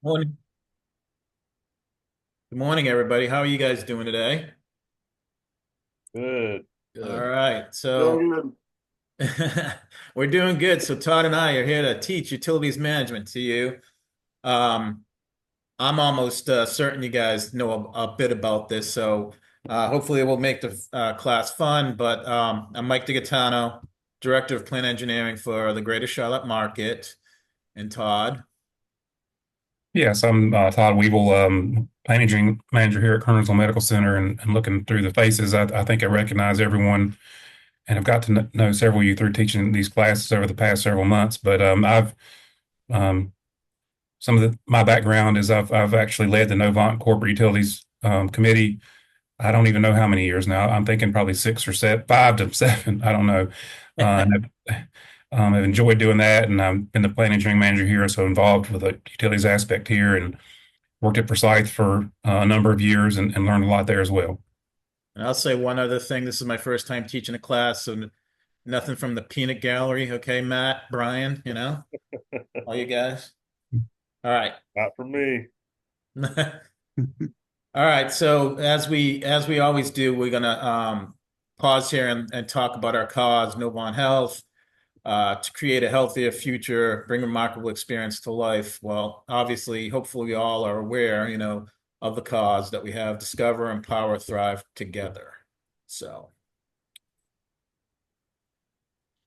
Morning. Good morning, everybody. How are you guys doing today? Good. All Good. right. So Feeling good. we're doing good. So Todd and I are here to teach utilities management to you. Um, I'm almost certain you guys know a bit about this. So hopefully it will make the class fun. But I'm Mike DiGattano, Director of Plant Engineering for the Greater Charlotte Market, and Todd. Yes, I'm Todd Weevil, managing manager here at Kernersville Medical Center, and looking through the faces, I think I recognize everyone, and I've got to know several of you through teaching these classes over the past several months. But I've um, some of my background is I've actually led the Novant Corporate Utilities Committee. I don't even know how many years now. I'm thinking probably six or seven, 5 to 7. I don't know. And I've enjoyed doing that, and I've been the plant engineering manager here, so involved with the utilities aspect here, and worked at Forsyth for a number of years and learned a lot there as well. And I'll say one other thing. This is my first time teaching a class, so nothing from the peanut gallery. Okay, Matt, Brian, all you guys. All right. Not for me. All right. So as we always do, we're gonna pause here and talk about our cause, Novant Health, to create a healthier future, bring remarkable experience to life. Well, obviously, hopefully we all are aware, of the cause that we have: discover, empower, thrive together. So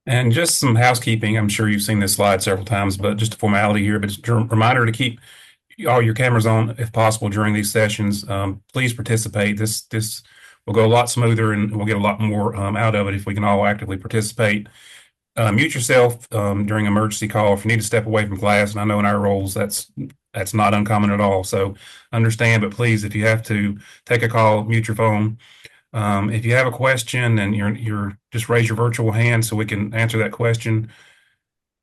And just some housekeeping. I'm sure you've seen this slide several times, but just a formality here. But just a reminder to keep all your cameras on if possible during these sessions. Please participate. This will go a lot smoother, and we'll get a lot more out of it if we can all actively participate. Mute yourself during emergency call if you need to step away from class. And I know in our roles that's not uncommon at all. So understand, but please, if you have to take a call, mute your phone. If you have a question, and you're just raise your virtual hand so we can answer that question,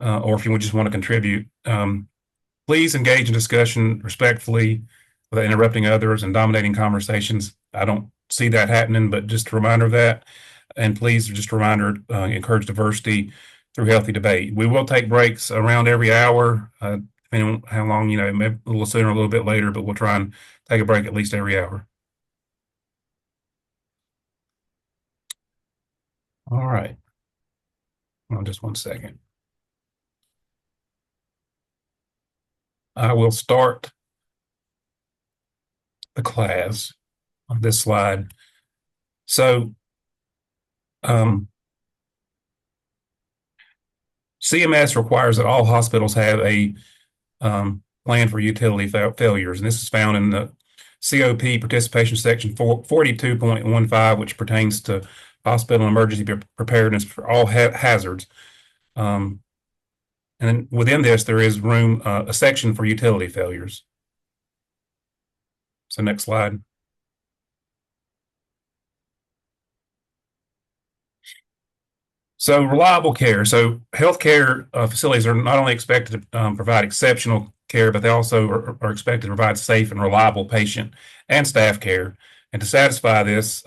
or if you just want to contribute. Please engage in discussion respectfully without interrupting others and dominating conversations. I don't see that happening, but just a reminder of that. And please, just a reminder, encourage diversity through healthy debate. We will take breaks around every hour, depending on how long, maybe a little sooner, a little bit later, but we'll try and take a break at least every hour. All right. Hold on just one second. I will start the class on this slide. So, CMS requires that all hospitals have a plan for utility failures, and this is found in the COP participation section 42.15, which pertains to hospital emergency preparedness for all hazards. And then within this, there is a section for utility failures. So next slide. So reliable care. So healthcare facilities are not only expected to provide exceptional care, but they also are expected to provide safe and reliable patient and staff care. And to satisfy this,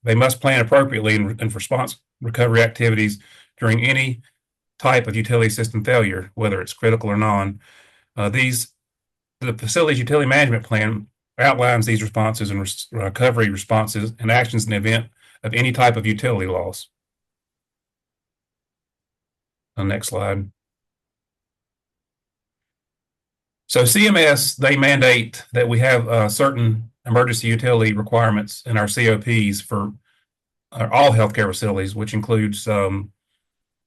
they must plan appropriately in response recovery activities during any type of utility system failure, whether it's critical or non. The facility's utility management plan outlines these responses and recovery responses and actions in the event of any type of utility loss. Next slide. So CMS, they mandate that we have certain emergency utility requirements in our COPs for all healthcare facilities, which includes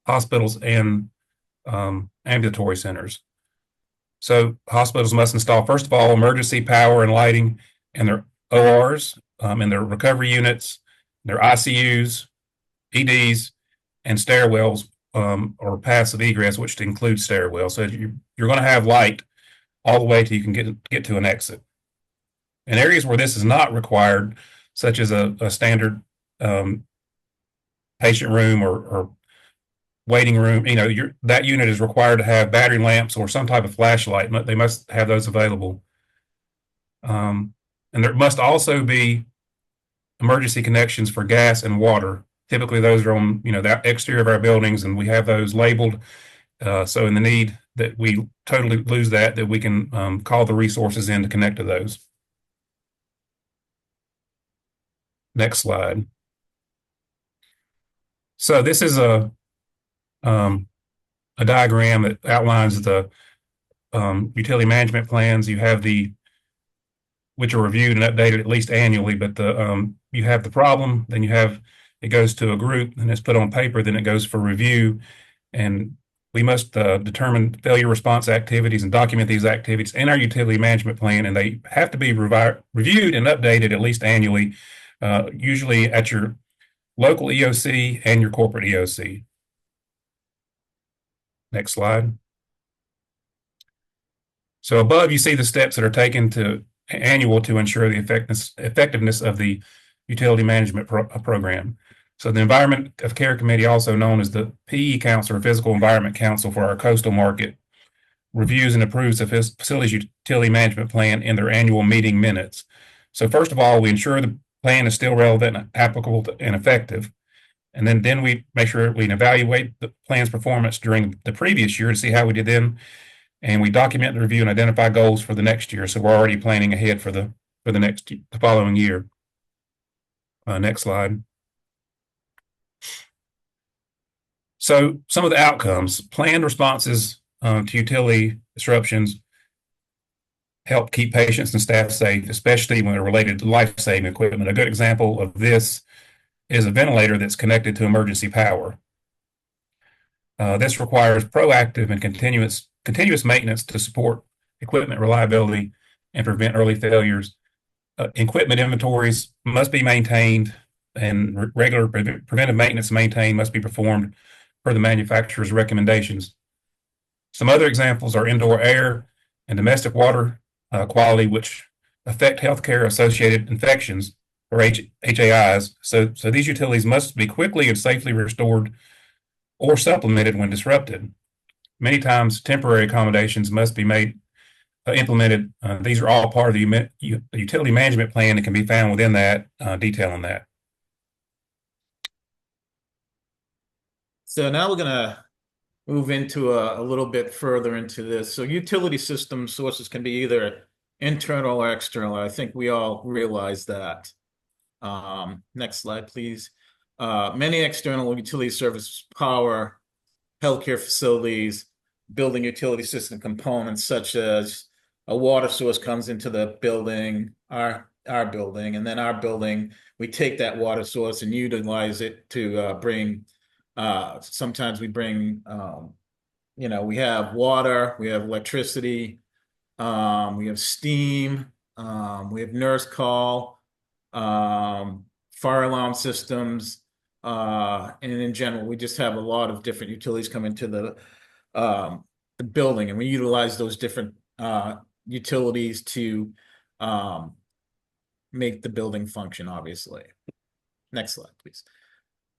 hospitals and ambulatory centers. So hospitals must install, first of all, emergency power and lighting in their ORs, in their recovery units, their ICUs, EDs, and stairwells, or paths of egress, which includes stairwells. So you're going to have light all the way till you can get to an exit. In areas where this is not required, such as a standard patient room or waiting room, that unit is required to have battery lamps or some type of flashlight. They must have those available. And there must also be emergency connections for gas and water. Typically, those are on the exterior of our buildings, and we have those labeled. So in the that we totally lose that we can call the resources in to connect to those. Next slide. So this is a diagram that outlines the utility management plans. You have which are reviewed and updated at least annually, but you have the problem, then it goes to a group and it's put on paper, then it goes for review. And we must determine failure response activities and document these activities in our utility management plan, and they have to be reviewed and updated at least annually, usually at your local EOC and your corporate EOC. Next slide. So above, you see the steps that are taken annual to ensure the effectiveness of the utility management program. So the Environment of Care Committee, also known as the PE Council or Physical Environment Council for our coastal market, reviews and approves the facilities utility management plan in their annual meeting minutes. So first of all, we ensure the plan is still relevant, applicable, and effective. And then we make sure we evaluate the plan's performance during the previous year to see how we did then. And we document the review and identify goals for the next year. So we're already planning ahead for the following year. Next slide. So some of the outcomes: planned responses to utility disruptions help keep patients and staff safe, especially when they're related to life-saving equipment. A good example of this is a ventilator that's connected to emergency power. This requires proactive and continuous maintenance to support equipment reliability and prevent early failures. Equipment inventories must be maintained, and regular preventive maintenance must be performed per the manufacturer's recommendations. Some other examples are indoor air and domestic water quality, which affect healthcare associated infections, or HAIs. So these utilities must be quickly and safely restored or supplemented when disrupted. Many times, temporary accommodations must be implemented. These are all part of the utility management plan that can be found within that, detailing that. So now we're going to move into a little bit further into this. So utility system sources can be either internal or external. I think we all realize that. Next slide, please. Many external utility services power healthcare facilities, building utility system components, such as a water source comes into the building, our building, and then our building, we take that water source and utilize it to bring, sometimes we bring, we have water, we have electricity, we have steam, we have nurse call, fire alarm systems, and in general, we just have a lot of different utilities come into the building, and we utilize those different utilities to make the building function, obviously. Next slide, please.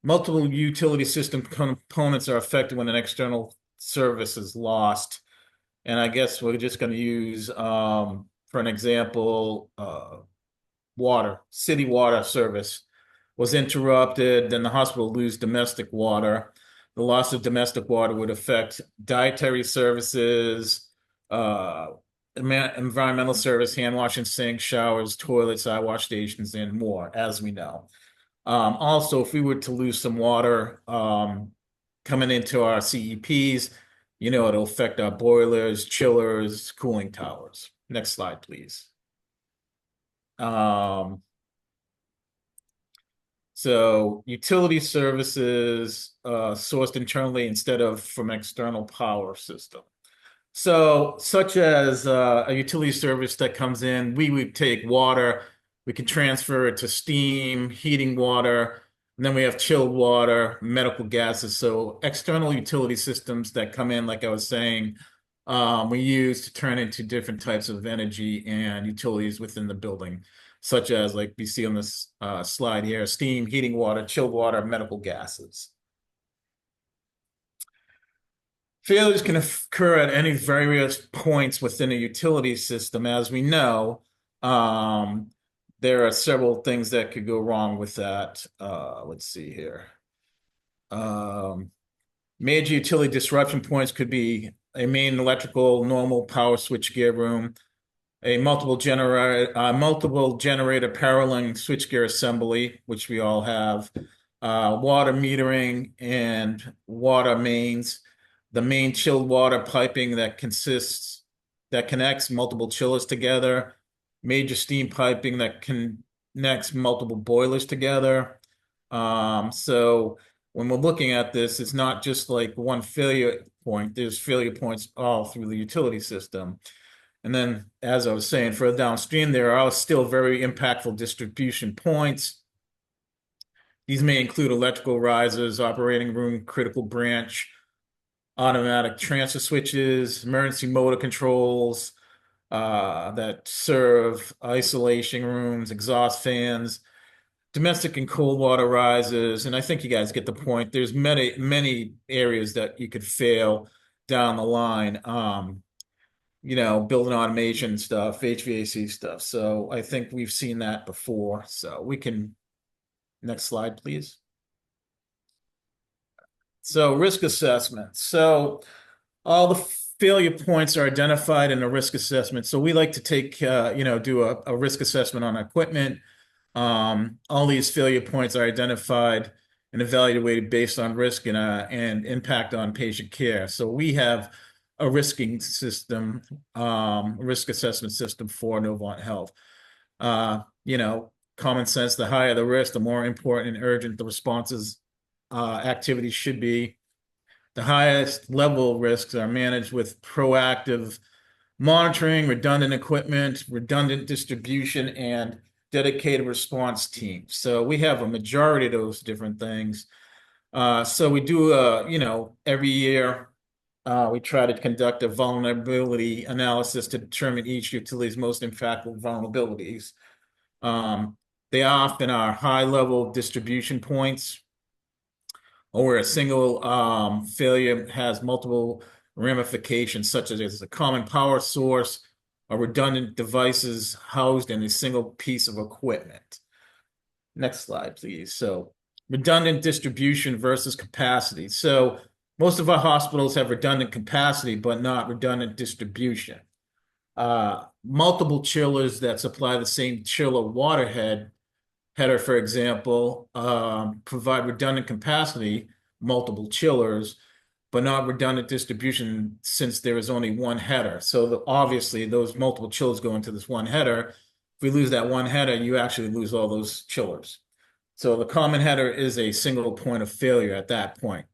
Multiple utility system components are affected when an external service is lost. And I guess we're just going to use, for an example, water. City water service was interrupted, then the hospital lose domestic water. The loss of domestic water would affect dietary services, environmental service, hand washing sinks, showers, toilets, eye wash stations, and more, as we know. Also, if we were to lose some water coming into our CEPs, it'll affect our boilers, chillers, cooling towers. Next slide, please. So utility services sourced internally instead of from external power system. So such as a utility service that comes in, we would take water, we can transfer it to steam, heating water, and then we have chilled water, medical gases. So external utility systems that come in, like I was saying, we use to turn into different types of energy and utilities within the building, such as like we see on this slide here: steam, heating water, chilled water, medical gases. Failures can occur at any various points within a utility system. As we know, there are several things that could go wrong with that. Let's see here. Major utility disruption points could be a main electrical normal power switchgear room, a multiple generator paralleling switchgear assembly, which we all have, water metering and water mains, the main chilled water piping that connects multiple chillers together, major steam piping that connects multiple boilers together. So when we're looking at this, it's not just like one failure point. There's failure points all through the utility system. And then, as I was saying, further downstream, there are still very impactful distribution points. These may include electrical risers, operating room, critical branch, automatic transfer switches, emergency motor controls that serve isolation rooms, exhaust fans, domestic and cold water risers. And I think you guys get the point. There's many areas that you could fail down the line. Building automation stuff, HVAC stuff. So I think we've seen that before. So we can, next slide, please. So risk assessment. So all the failure points are identified in a risk assessment. So we like to take, do a risk assessment on equipment. All these failure points are identified and evaluated based on risk and impact on patient care. So we have a risking system, risk assessment system for Novant Health. Common sense, the higher the risk, the more important and urgent the responses activities should be. The highest level risks are managed with proactive monitoring, redundant equipment, redundant distribution, and dedicated response teams. So we have a majority of those different things. So we do, every year, we try to conduct a vulnerability analysis to determine each utility's most impactful vulnerabilities. They often are high-level distribution points, or where a single failure has multiple ramifications, such as a common power source or redundant devices housed in a single piece of equipment. Next slide, please. So redundant distribution versus capacity. So most of our hospitals have redundant capacity, but not redundant distribution. Multiple chillers that supply the same chiller header, for example, provide redundant capacity, multiple chillers, but not redundant distribution since there is only one header. So obviously those multiple chillers go into this one header. If we lose that one header, you actually lose all those chillers. So the common header is a single point of failure at that point.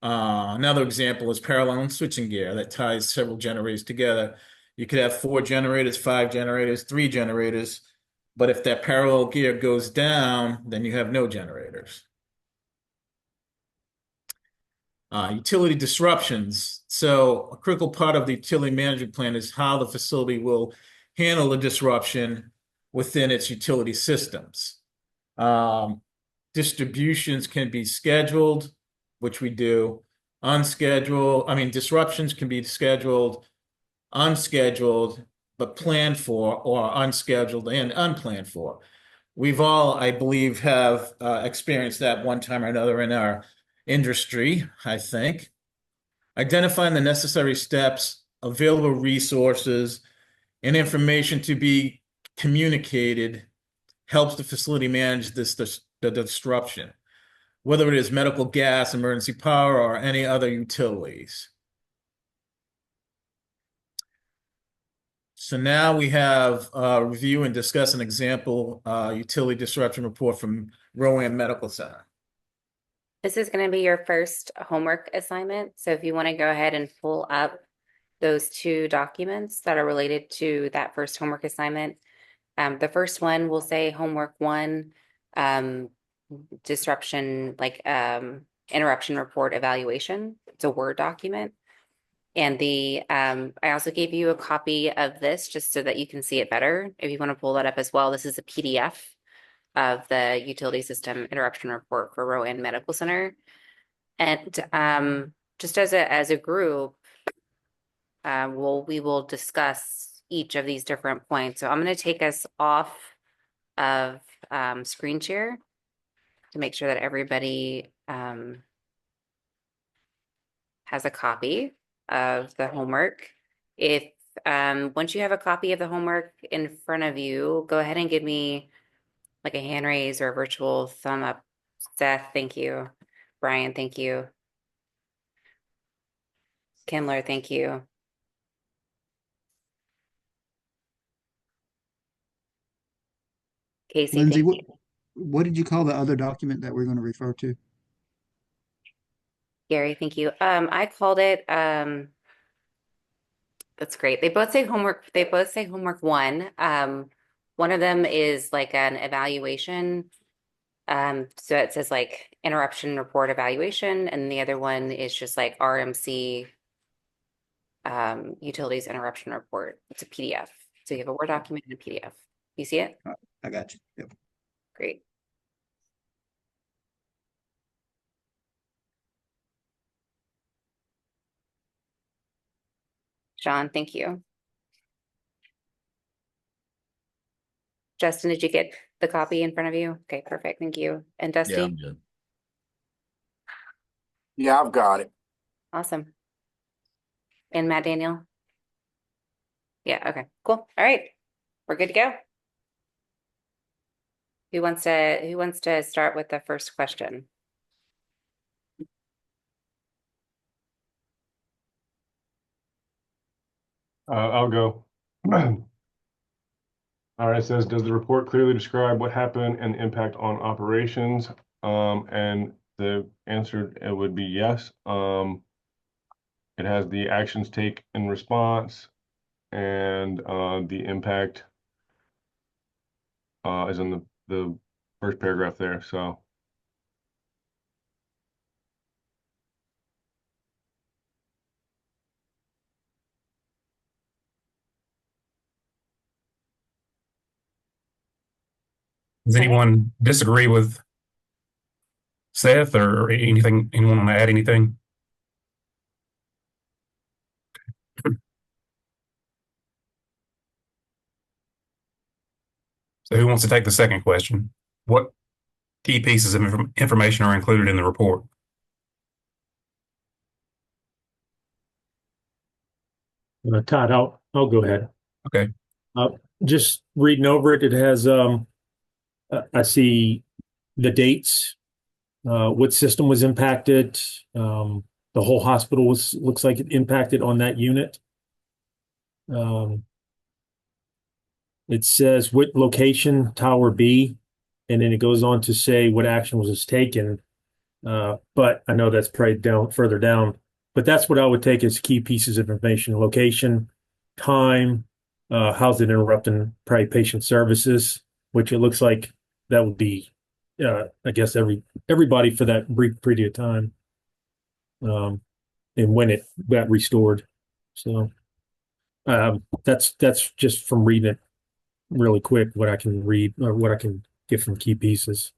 Another example is parallel switching gear that ties several generators together. You could have 4 generators, 5 generators, 3 generators, but if that parallel gear goes down, then you have no generators. Utility disruptions. So a critical part of the utility management plan is how the facility will handle the disruption within its utility systems. Distributions can be scheduled, which we do. Disruptions can be scheduled, unscheduled, but planned for, or unscheduled and unplanned for. We've all, I believe, have experienced that one time or another in our industry, I think. Identifying the necessary steps, available resources, and information to be communicated helps the facility manage the disruption, whether it is medical gas, emergency power, or any other utilities. So now we have review and discuss an example utility disruption report from Rowan Medical Center. This is going to be your first homework assignment. So if you want to go ahead and pull up those 2 documents that are related to that first homework assignment. The first one will say homework 1, disruption, interruption report evaluation. It's a Word document. And I also gave you a copy of this just so that you can see it better. If you want to pull that up as well, this is a PDF of the utility system interruption report for Rowan Medical Center. And just as a group, we will discuss each of these different points. So I'm going to take us off of screen share to make sure that everybody has a copy. of the homework. If once you have a copy of the homework in front of you, go ahead and give me like a hand raise or a virtual thumb up. Seth, thank you. Brian, thank you. Kimler, thank you. Casey, Lindsay, thank you. what did you call the other document that we're going to refer to? Gary, thank you. I called it, that's great. They both say homework one. One of them is like an evaluation. So it says like interruption report evaluation, and the other one is just like RMC utilities interruption report. It's a PDF. So you have a Word document and a PDF. You see it? I got you. Yep. Great. Sean, thank you. Justin, did you get the copy in front of you? Okay, perfect. Thank you. And Yeah, Dusty? I'm good. Yeah, I've got it. Awesome. And Matt Daniel? Yeah, okay, cool. All right. We're good to go. Who wants to start with the first question? I'll go. All right, it says, does the report clearly describe what happened and the impact on operations? And the answer, it would be yes. It has the actions take in response, and the impact is in the first paragraph there. So Does anyone disagree with Seth or anything? Anyone want to add anything? So who wants to take the second question? What key pieces of information are included in the report? Todd, I'll go ahead. Okay. Just reading over it, it has I see the dates, what system was impacted. The whole hospital looks like it impacted on that unit. It says what location, Tower B, and then it goes on to say what action was taken. But I know that's probably further down. But that's what I would take as key pieces of information: location, time, how's it interrupting probably patient services, which it looks like that would be, I guess everybody for that brief period of time, and when it got restored. So that's just from reading it really quick what I can read or what I can get from key pieces.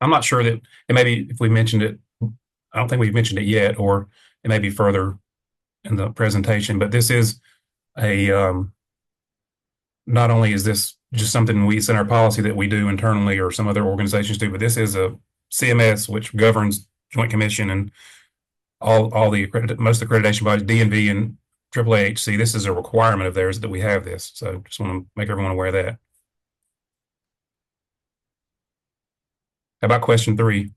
I'm not sure that it may be if we mentioned it. I don't think we've mentioned it yet, or it may be further in the presentation. But this is a not only is this just something we in our policy that we do internally or some other organizations do, but this is a CMS which governs Joint Commission and all the most accreditation bodies, DNV and AAAHC. This is a requirement of theirs that we have this. So just want to make everyone aware of that. How about question 3?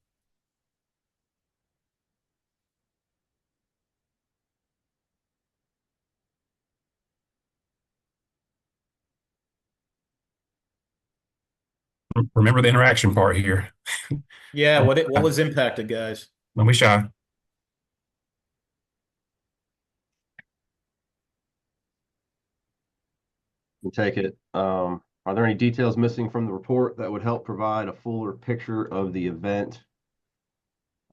Remember the interaction part here. Yeah, what was impacted, guys? Don't be shy. We'll take it. Are there any details missing from the report that would help provide a fuller picture of the event?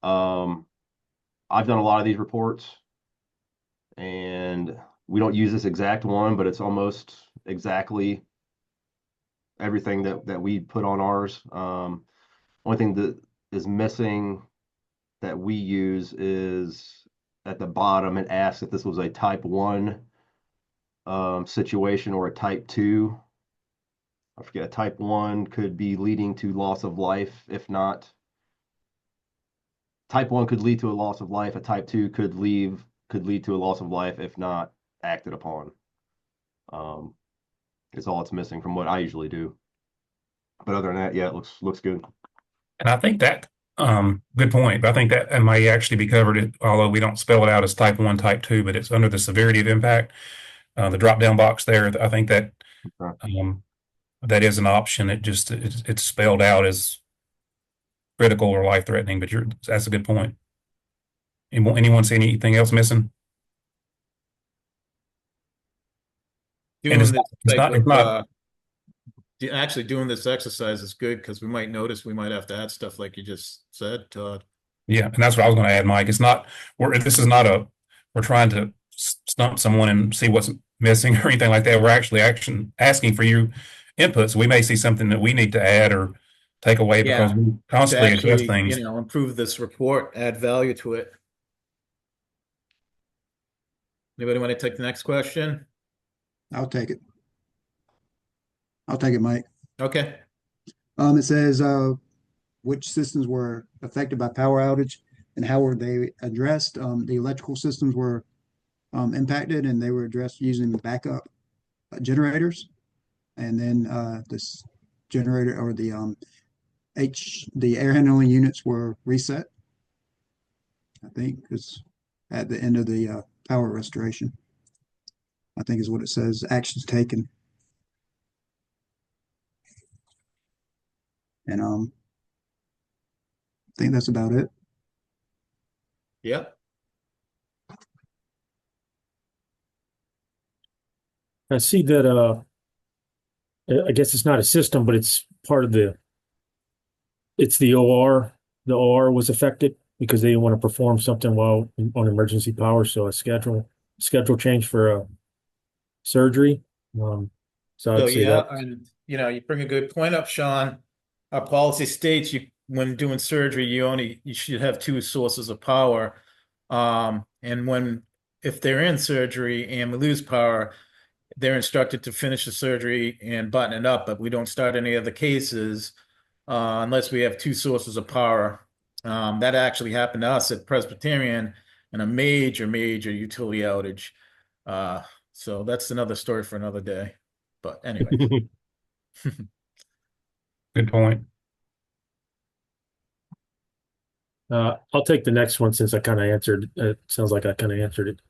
I've done a lot of these reports, and we don't use this exact one, but it's almost exactly everything that we put on ours. Only thing that is missing that we use is at the bottom. It asks if this was a type 1 situation or a type 2. I forget, a type 1 could be leading to loss of life. If not, type 1 could lead to a loss of life. A type 2 could lead to a loss of life if not acted upon. Is all it's missing from what I usually do. But other than that, yeah, it looks good. And I think that, good point. But I think that it may actually be covered, although we don't spell it out as type 1, type 2, but it's under the severity of impact. The drop down box there, I think that Okay. that is an option. It's spelled out as critical or life threatening, but that's a good point. Anyone see anything else missing? Doing And it's this not, it's type not, it's of, not, actually doing this exercise is good because we might notice we might have to add stuff like you just said, Todd. yeah, and that's what I was going to add, Mike. It's not, this is not we're trying to stump someone and see what's missing or anything like that. We're actually asking for your input. So we may see something that we need to add or take away because Yeah. we To constantly adjust actually, things. improve this report, add value to it. Anybody want to take the next question? I'll take it. I'll take it, Mike. Okay. It says, which systems were affected by power outage and how were they addressed? The electrical systems were impacted and they were addressed using backup generators. And then this generator or the air handling units were reset. I think it's at the end of the power restoration. I think is what it says. Actions taken. And I think that's about it. Yep. I see that, I guess it's not a system, but it's part of it's the OR. The OR was affected because they didn't want to perform something while on emergency power. So a schedule change for a surgery. So So I'd say yeah, that. and you bring a good point up, Sean. Our policy states when doing surgery, you should have two sources of power. And if they're in surgery and we lose power, they're instructed to finish the surgery and button it up, but we don't start any of the cases unless we have two sources of power. That actually happened to us at Presbyterian in a major utility outage. So that's another story for another day. But anyway. Good point. I'll take the next one since I kind of answered. It sounds like I kind of answered it.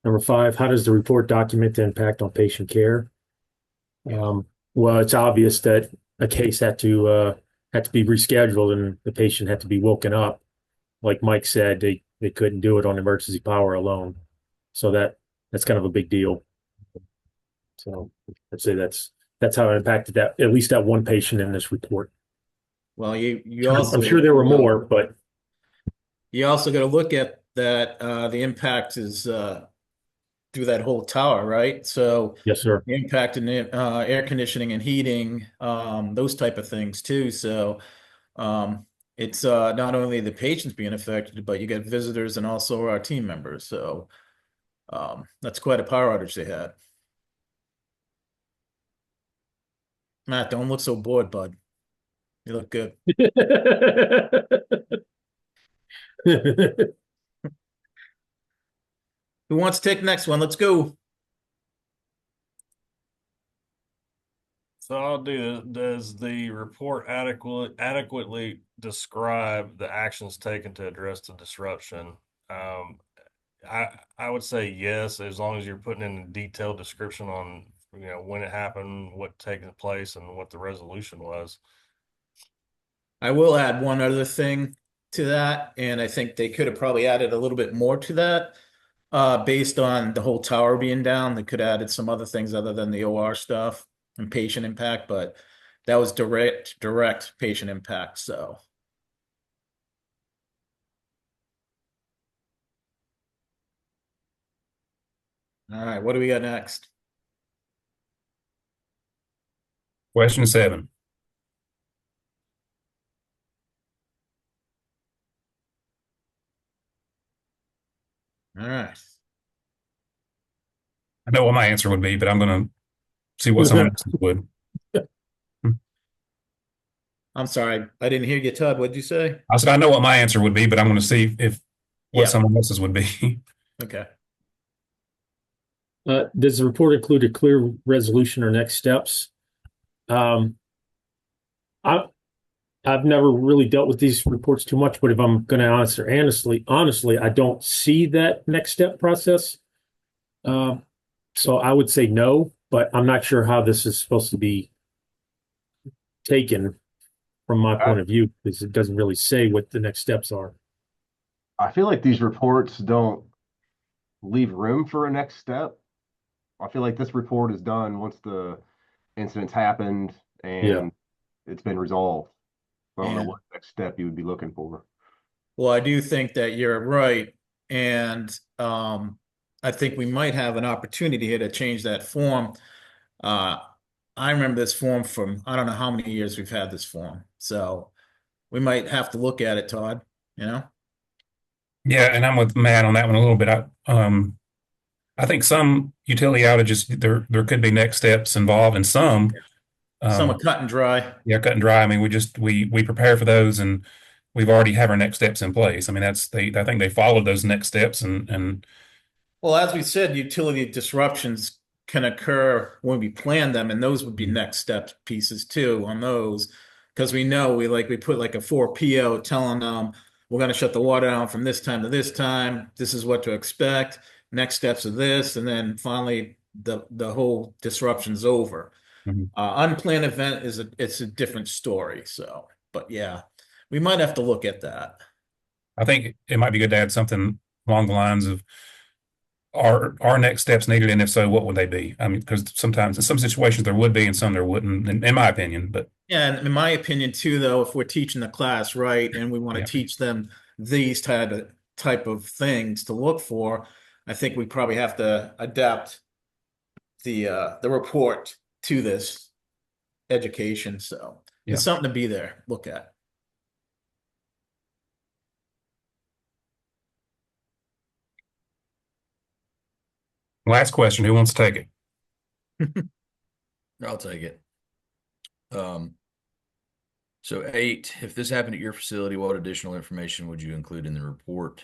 Number 5, how does the report document the impact on patient care? Well, it's obvious that a case had to be rescheduled and the patient had to be woken up. Like Mike said, they couldn't do it on emergency power alone. So that's kind of a big deal. So I'd say that's how it impacted that, at least that one patient in this report. Well, you also, I'm sure there were more, but you also got to look at that. The impact is through that whole tower, right? So yes, sir. the impact in air conditioning and heating, those type of things too. So it's not only the patients being affected, but you get visitors and also our team members. So that's quite a power outage they had. Matt, don't look so bored, bud. You look good. Who wants to take the next one? Let's go. So I'll do, does the report adequately describe the actions taken to address the disruption? I would say yes, as long as you're putting in a detailed description on, when it happened, what taken place, and what the resolution was. I will add one other thing to that, and I think they could have probably added a little bit more to that. Based on the whole tower being down, they could have added some other things other than the OR stuff and patient impact, but that was direct patient impact. So. All right, what do we got next? Question 7. All right. I know what my answer would be, but I'm going to see what someone else would. I'm sorry, I didn't hear you, Todd. What'd you say? I said, I know what my answer would be, but I'm going to see if what Yeah. someone else's would be. Okay. Does the report include a clear resolution or next steps? Um, I, I've never really dealt with these reports too much, but if I'm going to answer honestly, I don't see that next step process. So I would say no, but I'm not sure how this is supposed to be taken from my point of view, because it doesn't really say what the next steps are. I feel like these reports don't leave room for a next step. I feel like this report is done once the incident's happened and it's been resolved. I don't know Yeah. what next step you would be looking for. Well, I do think that you're right. And I think we might have an opportunity here to change that form. Uh, I remember this form from, I don't know how many years we've had this form. So we might have to look at it, Todd, you know? Yeah, and I'm with Matt on that one a little bit. I think some utility outages there could be next steps involved, and some Some are cut and dry. yeah, cut and dry. I mean, we prepare for those, and we've already have our next steps in place. I mean, I think they followed those next steps, and Well, as we said, utility disruptions can occur when we plan them, and those would be next step pieces too on those. Because we know we put like a 4PO telling them we're going to shut the water down from this time to this time. This is what to expect. Next steps are this, and then finally the whole disruption's over. Mhm. Unplanned event it's a different story. So, but yeah, we might have to look at that. I think it might be good to add something along the lines of are next steps needed, and if so, what would they be? I mean, because sometimes in some situations there would be, and some there wouldn't, in my opinion. But Yeah, and in my opinion too, though, if we're teaching the class right and we want to yeah, teach them these type of things to look for, I think we probably have to adapt the report to this education. So yeah. it's something to be there, look at. Last question: who wants to take it? I'll take it. So 8, if this happened at your facility, what additional information would you include in the report?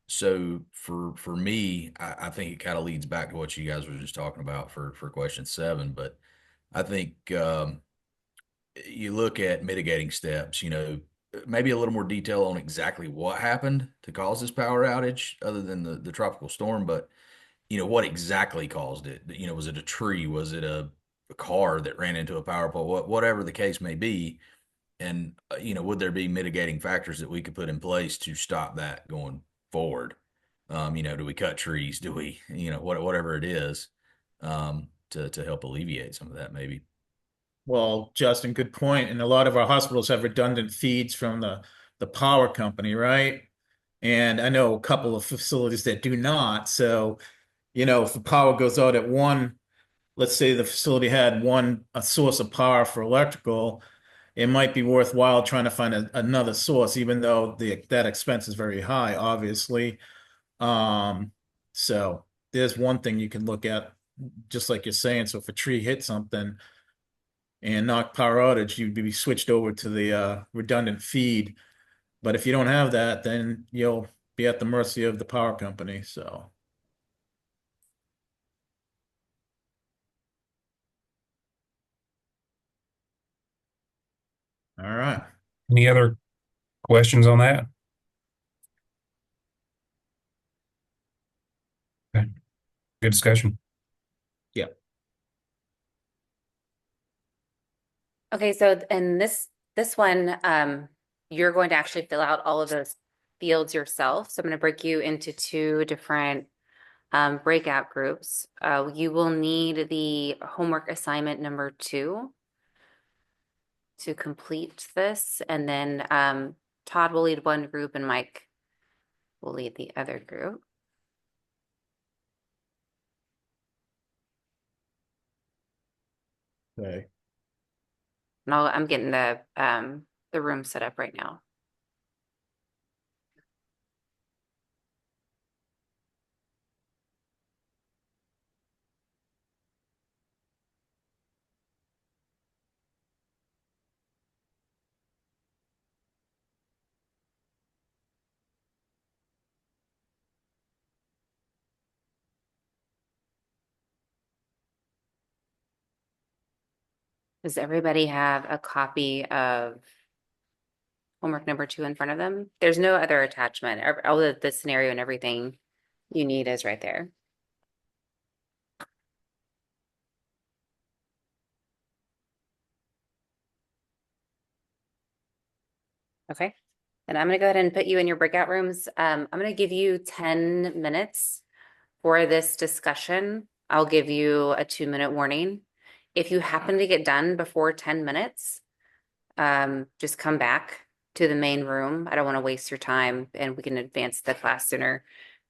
So for me, I think it kind of leads back to what you guys were just talking about for question 7, but I think you look at mitigating steps, maybe a little more detail on exactly what happened to cause this power outage other than the tropical storm, but what exactly caused it? Was it a tree? Was it a car that ran into a power pole? Whatever the case may be. And, would there be mitigating factors that we could put in place to stop that going forward? Do we cut trees? Do we, whatever it is, to help alleviate some of that maybe? Well, Justin, good point. And a lot of our hospitals have redundant feeds from the power company, right? And I know a couple of facilities that do not. So, if the power goes out at one, let's say the facility had a source of power for electrical, it might be worthwhile trying to find another source, even though that expense is very high, obviously. Um, so there's one thing you can look at, just like you're saying. So if a tree hit something and knocked power outage, you'd be switched over to the redundant feed. But if you don't have that, then you'll be at the mercy of the power company. So. All right. Any other questions on that? Okay. Good discussion. Yeah. Okay, so in this one, you're going to actually fill out all of those fields yourself. So I'm going to break you into 2 different breakout groups. You will need the homework assignment number 2 to complete this, and then Todd will lead one group and Mike will lead the other group. Okay. No, I'm getting the room set up right now. Does everybody have a copy of homework number 2 in front of them? There's no other attachment. All the scenario and everything you need is right there. Okay. And I'm going to go ahead and put you in your breakout rooms. I'm going to give you 10 minutes for this discussion. I'll give you a 2-minute warning. If you happen to get done before 10 minutes, just come back to the main room. I don't want to waste your time, and we can advance the class sooner.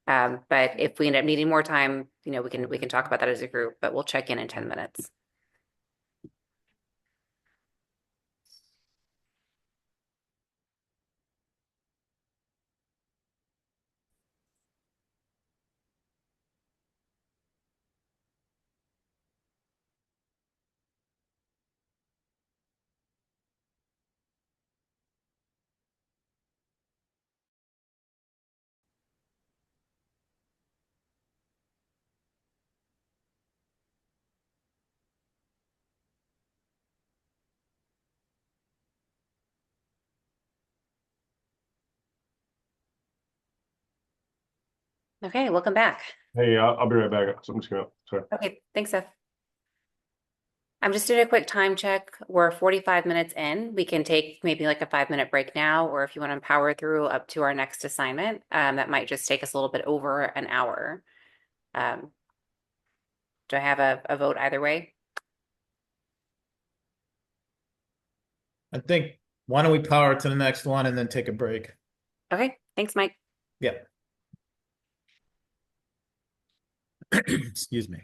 But if we end up needing more time, you know, we can talk about that as a group, but we'll check in 10 minutes. Okay, welcome back. Hey, I'll be right back. Something's coming up. Sorry. Okay, thanks, Seth. I'm just doing a quick time check. We're 45 minutes in. We can take maybe like a 5-minute break now, or if you want to power through up to our next assignment, that might just take us a little bit over an hour. Do I have a vote either way? I think, why don't we power to the next one and then take a break? Okay, thanks, Mike. Yeah. Excuse me.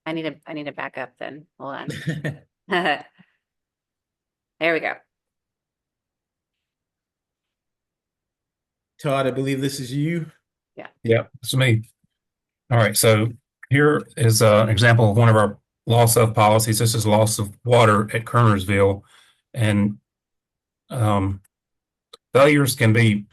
I need to back up then. Hold on. There we go. Todd, I believe this is you. Yeah, it's me. All right, so here is an example of one of our loss of policies. This is loss of water at Kernersville. And failures can be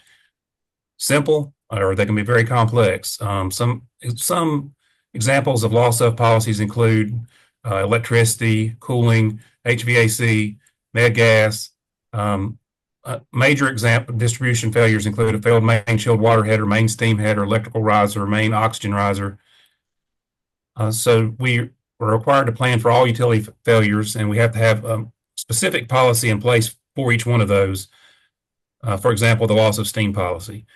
simple or they can be very complex. Some examples of loss of policies include electricity, cooling, HVAC, med gas. Major example distribution failures include a failed main chilled water header, main steam header, electrical riser, main oxygen riser. So we are required to plan for all utility failures, and we have to have a specific policy in place for each one of those. For example, the loss of steam policy.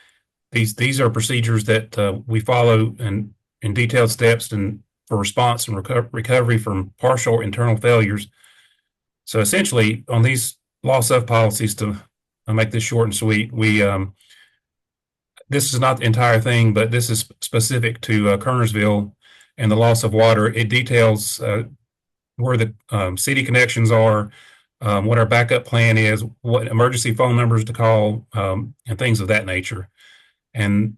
These are procedures that we follow in detailed steps and for response and recovery from partial internal failures. So essentially, on these loss of policies, to make this short and sweet, this is not the entire thing, but this is specific to Kernersville and the loss of water. It details where the city connections are, what our backup plan is, what emergency phone numbers to call, and things of that nature. And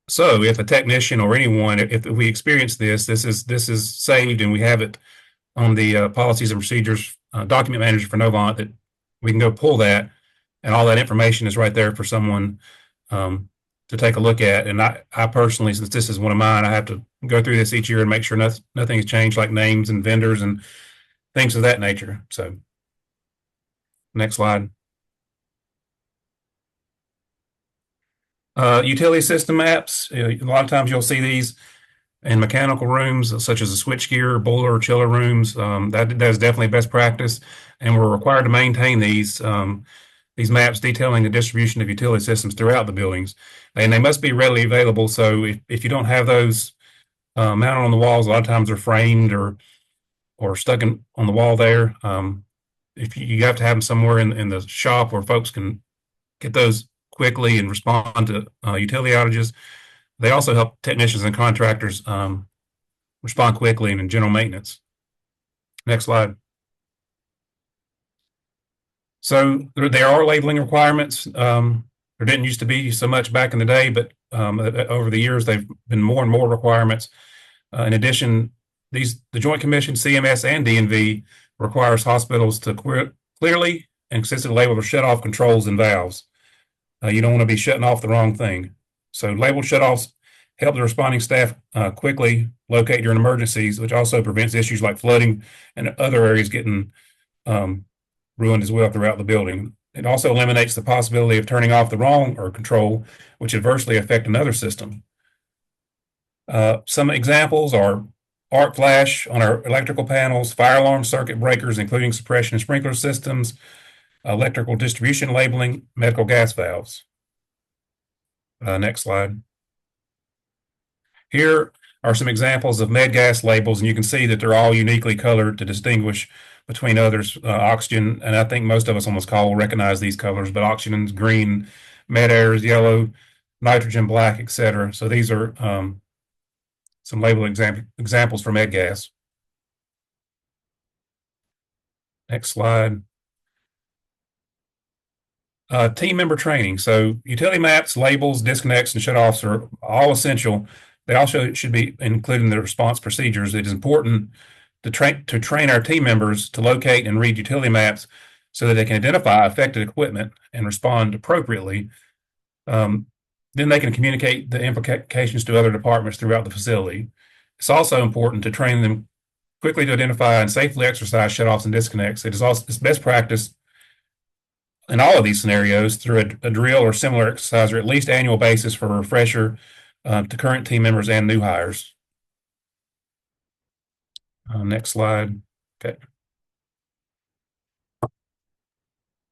so if a technician or anyone, if we experience this is saved and we have it on the policies and procedures document manager for Novant, that we can go pull that, and all that information is right there for someone to take a look at. And I personally, since this is one of mine, I have to go through this each year and make sure nothing has changed, like names and vendors and things of that nature. So next slide. Utility system maps. A lot of times you'll see these in mechanical rooms, such as a switchgear, boiler, or chiller rooms. That is definitely best practice, and we're required to maintain these maps detailing the distribution of utility systems throughout the buildings, and they must be readily available. So if you don't have those mounted on the walls, a lot of times they're framed or stuck on the wall there. If you have to have them somewhere in the shop where folks can get those quickly and respond to utility outages. They also help technicians and contractors respond quickly and in general maintenance. Next slide. So there are labeling requirements. There didn't used to be so much back in the day, but over the years, they've been more and more requirements. In addition, the Joint Commission, CMS, and DNV requires hospitals to clearly and consistently label their shutoff controls and valves. You don't want to be shutting off the wrong thing. So labeled shutoffs help the responding staff quickly locate during emergencies, which also prevents issues like flooding and other areas getting ruined as well throughout the building. It also eliminates the possibility of turning off the wrong or control, which adversely affect another system. Some examples are arc flash on our electrical panels, fire alarm circuit breakers, including suppression and sprinkler systems, electrical distribution labeling, medical gas valves. Next slide. Here are some examples of med gas labels, and you can see that they're all uniquely colored to distinguish between others. Oxygen, and I think most of us on this call will recognize these colors, but oxygen's green, med air is yellow, nitrogen black, etc. So these are some label examples for med gas. Next slide. Team member training. So utility maps, labels, disconnects, and shutoffs are all essential. They also should be included in the response procedures. It is important to train our team members to locate and read utility maps so that they can identify affected equipment and respond appropriately. Then they can communicate the implications to other departments throughout the facility. It's also important to train them quickly to identify and safely exercise shutoffs and disconnects. It's best practice in all of these scenarios through a drill or similar exercise, or at least annual basis for a refresher to current team members and new hires. Next slide. Okay.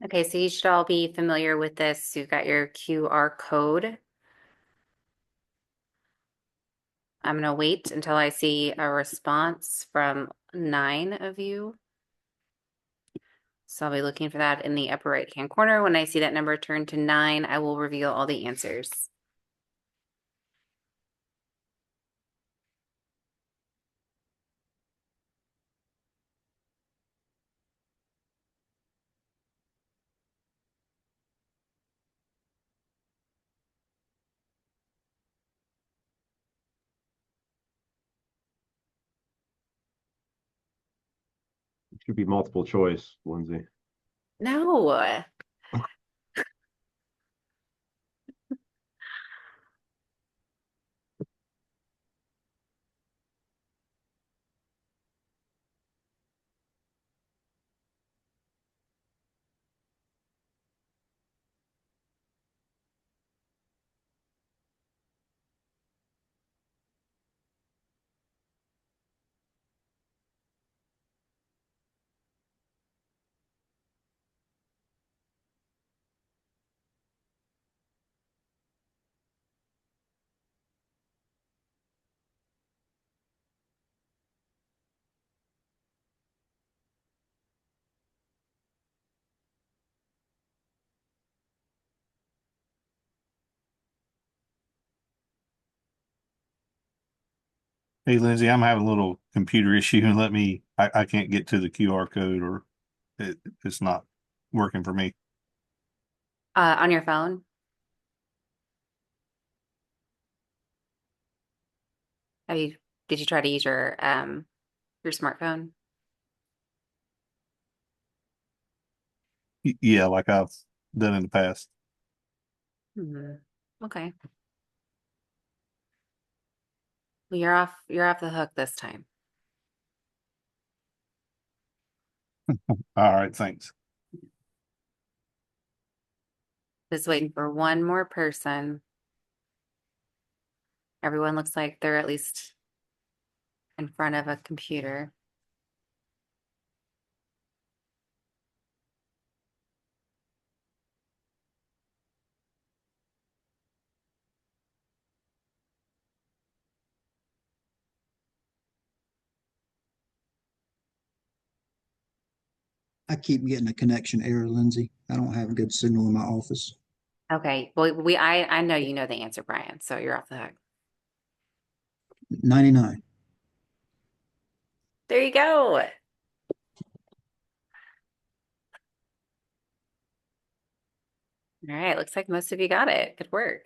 Okay, so you should all be familiar with this. You've got your QR code. I'm going to wait until I see a response from 9 of you. So I'll be looking for that in the upper right-hand corner. When I see that number turn to 9, I will reveal all the answers. It should be multiple choice, Lindsay. No. Hey Lindsay, I'm having a little computer issue and I can't get to the QR code or it's not working for me. On your phone? Did you try to use your smartphone? Yeah, like I've done in the past. Okay. Well, you're off the hook this time. All right, thanks. Just waiting for one more person. Everyone looks like they're at least in front of a computer. I keep getting a connection error, Lindsay. I don't have a good signal in my office. Okay. Well, I know you know the answer, Brian, so you're off the hook. 99. There you go. All right, looks like most of you got it. Good work.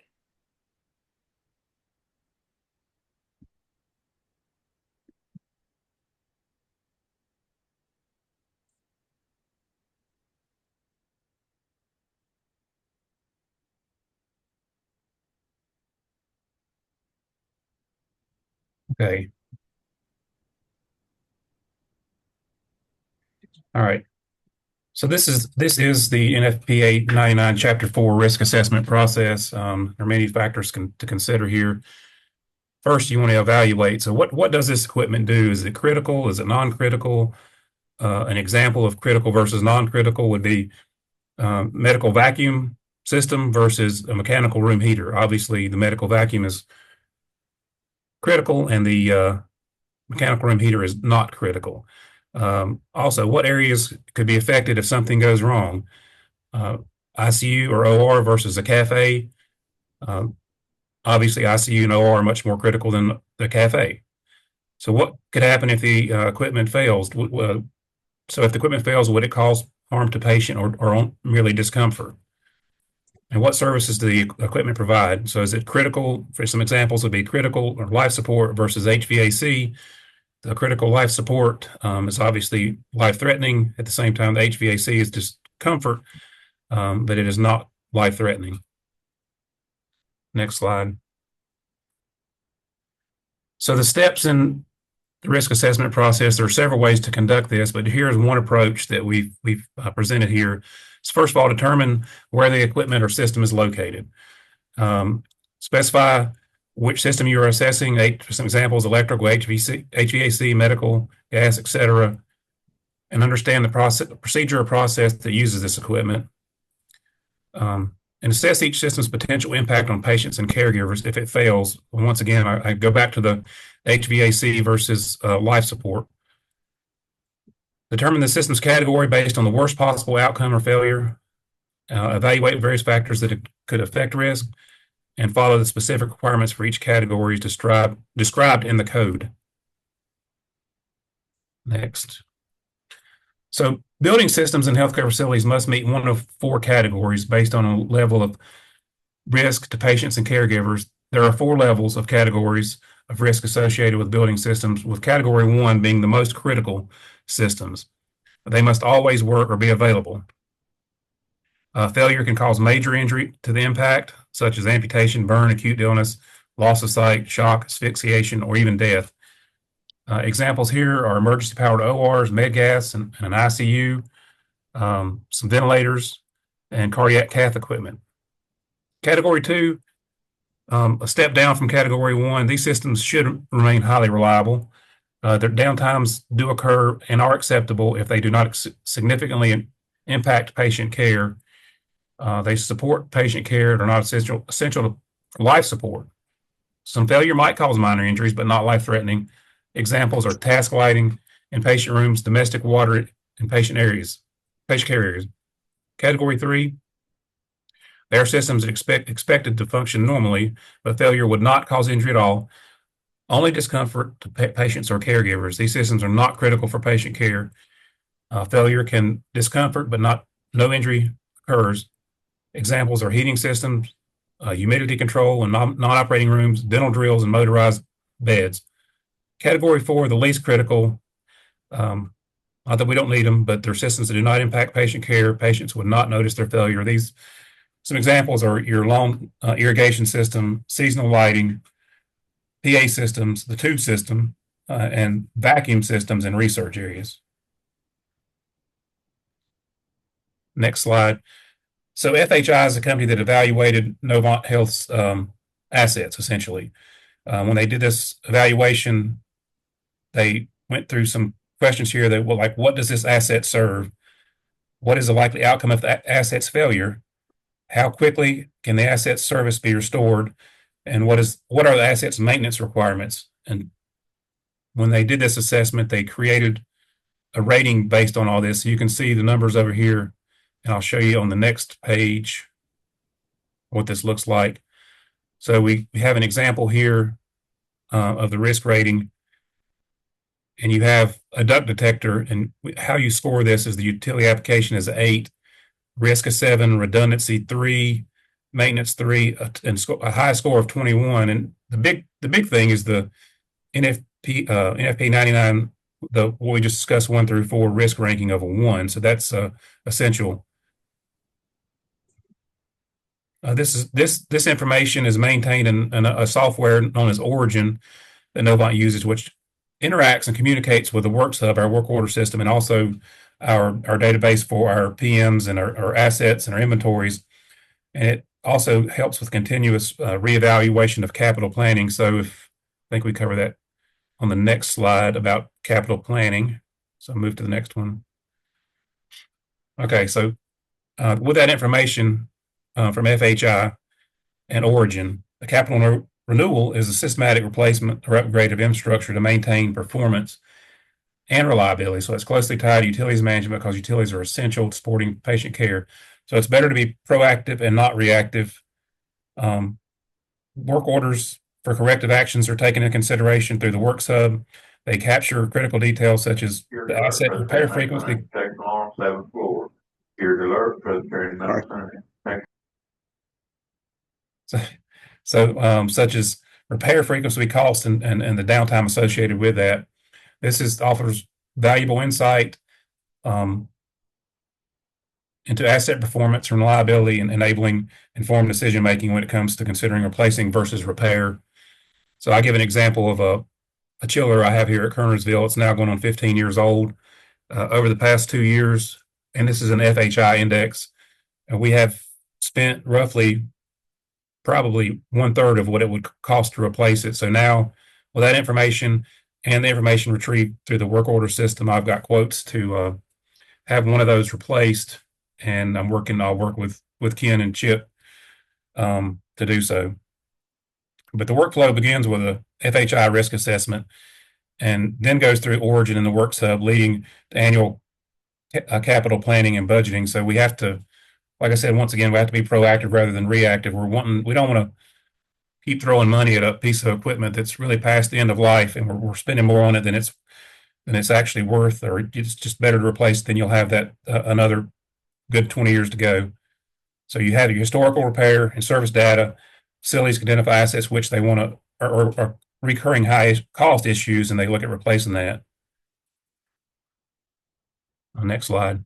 Okay. All right. So this is the NFPA 99 Chapter 4 risk assessment process. There are many factors to consider here. First, you want to evaluate. So what does this equipment do? Is it critical? Is it non-critical? An example of critical versus non-critical would be medical vacuum system versus a mechanical room heater. Obviously, the medical vacuum is critical and the mechanical room heater is not critical. Also, what areas could be affected if something goes wrong? ICU or OR versus a cafe. Obviously, ICU and OR are much more critical than the cafe. So what could happen if the equipment fails? So if the equipment fails, would it cause harm to patient or merely discomfort? And what services do the equipment provide? So is it critical? For some examples would be critical or life support versus HVAC. The critical life support is obviously life-threatening. At the same time, the HVAC is just comfort, but it is not life-threatening. Next slide. So the steps in the risk assessment process, there are several ways to conduct this, but here's one approach that we've presented here. So first of all, determine where the equipment or system is located. Specify which system you are assessing. For some examples, electrical, HVAC, medical, gas, etc., and understand the procedure or process that uses this equipment. And assess each system's potential impact on patients and caregivers if it fails. Once again, I go back to the HVAC versus life support. Determine the system's category based on the worst possible outcome or failure. Evaluate various factors that could affect risk, and follow the specific requirements for each category described in the code. Next. So building systems and healthcare facilities must meet one of 4 categories based on a level of risk to patients and caregivers. There are 4 levels of categories of risk associated with building systems, with category 1 being the most critical systems. They must always work or be available. Failure can cause major injury to the impact, such as amputation, burn, acute illness, loss of sight, shock, asphyxiation, or even death. Examples here are emergency-powered ORs, med gas, and an ICU, some ventilators, and cardiac cath equipment. Category 2, a step down from category 1, these systems should remain highly reliable. Their downtimes do occur and are acceptable if they do not significantly impact patient care. They support patient care and are not essential to life support. Some failure might cause minor injuries, but not life-threatening. Examples are task lighting in patient rooms, domestic water in patient care areas. Category 3, they are systems expected to function normally, but failure would not cause injury at all. Only discomfort to patients or caregivers. These systems are not critical for patient care. Failure can discomfort, but no injury occurs. Examples are heating systems, humidity control in non-operating rooms, dental drills, and motorized beds. Category 4, the least critical, not that we don't need them, but they're systems that do not impact patient care. Patients would not notice their failure. Some examples are your lawn irrigation system, seasonal lighting, PA systems, the tube system, and vacuum systems in research areas. Next slide. So FHI is a company that evaluated Novant Health's assets, essentially. When they did this evaluation, they went through some questions here that were like, what does this asset serve? What is the likely outcome of the asset's failure? How quickly can the asset's service be restored? And what are the asset's maintenance requirements? And when they did this assessment, they created a rating based on all this. So you can see the numbers over here, and I'll show you on the next page what this looks like. So we have an example here of the risk rating, and you have a duct detector, and how you score this is the utility application is 8, risk is 7, redundancy 3, maintenance 3, and a high score of 21. And the big thing is the NFP 99, what we just discussed 1 through 4 risk ranking of a 1. So that's essential. This information is maintained in a software known as Origin. that Novant uses, which interacts and communicates with the Works Hub, our work order system, and also our database for our PMs and our assets and our inventories. And it also helps with continuous reevaluation of capital planning. So I think we cover that on the next slide about capital planning. So I'll move to the next one. Okay, so with that information from FHI and Origin, the capital renewal is a systematic replacement or upgrade of infrastructure to maintain performance and reliability. So it's closely tied to utilities management because utilities are essential to supporting patient care. So it's better to be proactive and not reactive. Work orders for corrective actions are taken into consideration through the Works Hub. They capture critical details such as the asset repair frequency. So such as repair frequency, cost, and the downtime associated with that. This offers valuable insight into asset performance and reliability and enabling informed decision making when it comes to considering replacing versus repair. So I give an example of a chiller I have here at Kernersville. It's now going on 15 years old. Over the past 2 years, and this is an FHI index, we have spent roughly probably 1/3 of what it would cost to replace it. So now, with that information and the information retrieved through the work order system, I've got quotes to have one of those replaced, and I'll work with Ken and Chip to do so. But the workflow begins with a FHI risk assessment and then goes through Origin and the Works Hub, leading to annual capital planning and budgeting. So we have to, like I said, once again, we have to be proactive rather than reactive. We don't want to keep throwing money at a piece of equipment that's really past the end of life, and we're spending more on it than it's actually worth, or it's just better to replace than you'll have that another good 20 years to go. So you have your historical repair and service data. Facilities can identify assets which they want to, or recurring high cost issues, and they look at replacing that. Next slide.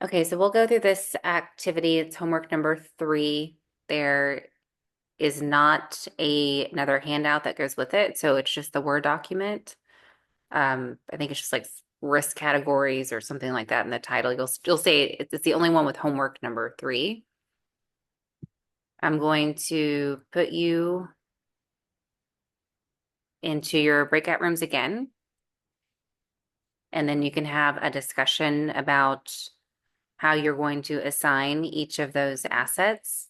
Okay, so we'll go through this activity. It's homework number 3. There is not another handout that goes with it, so it's just the Word document. I think it's just like risk categories or something like that in the title. You'll say it's the only one with homework number 3. I'm going to put you into your breakout rooms again, and then you can have a discussion about how you're going to assign each of those assets.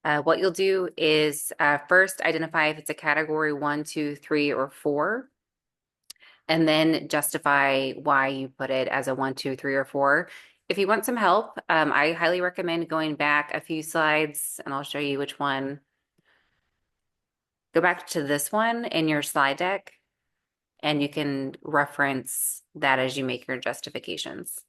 What you'll do is first identify if it's a category 1, 2, 3, or 4, and then justify why you put it as a 1, 2, 3, or 4. If you want some help, I highly recommend going back a few slides, and I'll show you which one. Go back to this one in your slide deck, and you can reference that as you make your justifications.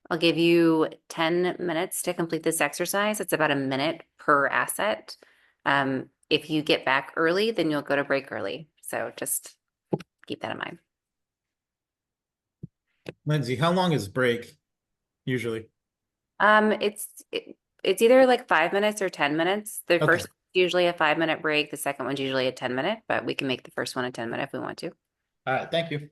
I'll give you 10 minutes to complete this exercise. It's about a minute per asset. If you get back early, then you'll go to break early. So just keep that in mind. Lindsay, how long is break usually? It's either like 5 minutes or 10 minutes. The Okay. first usually a 5-minute break. The second one's usually a 10-minute, but we can make the first one a 10-minute if we want to. All right, thank you.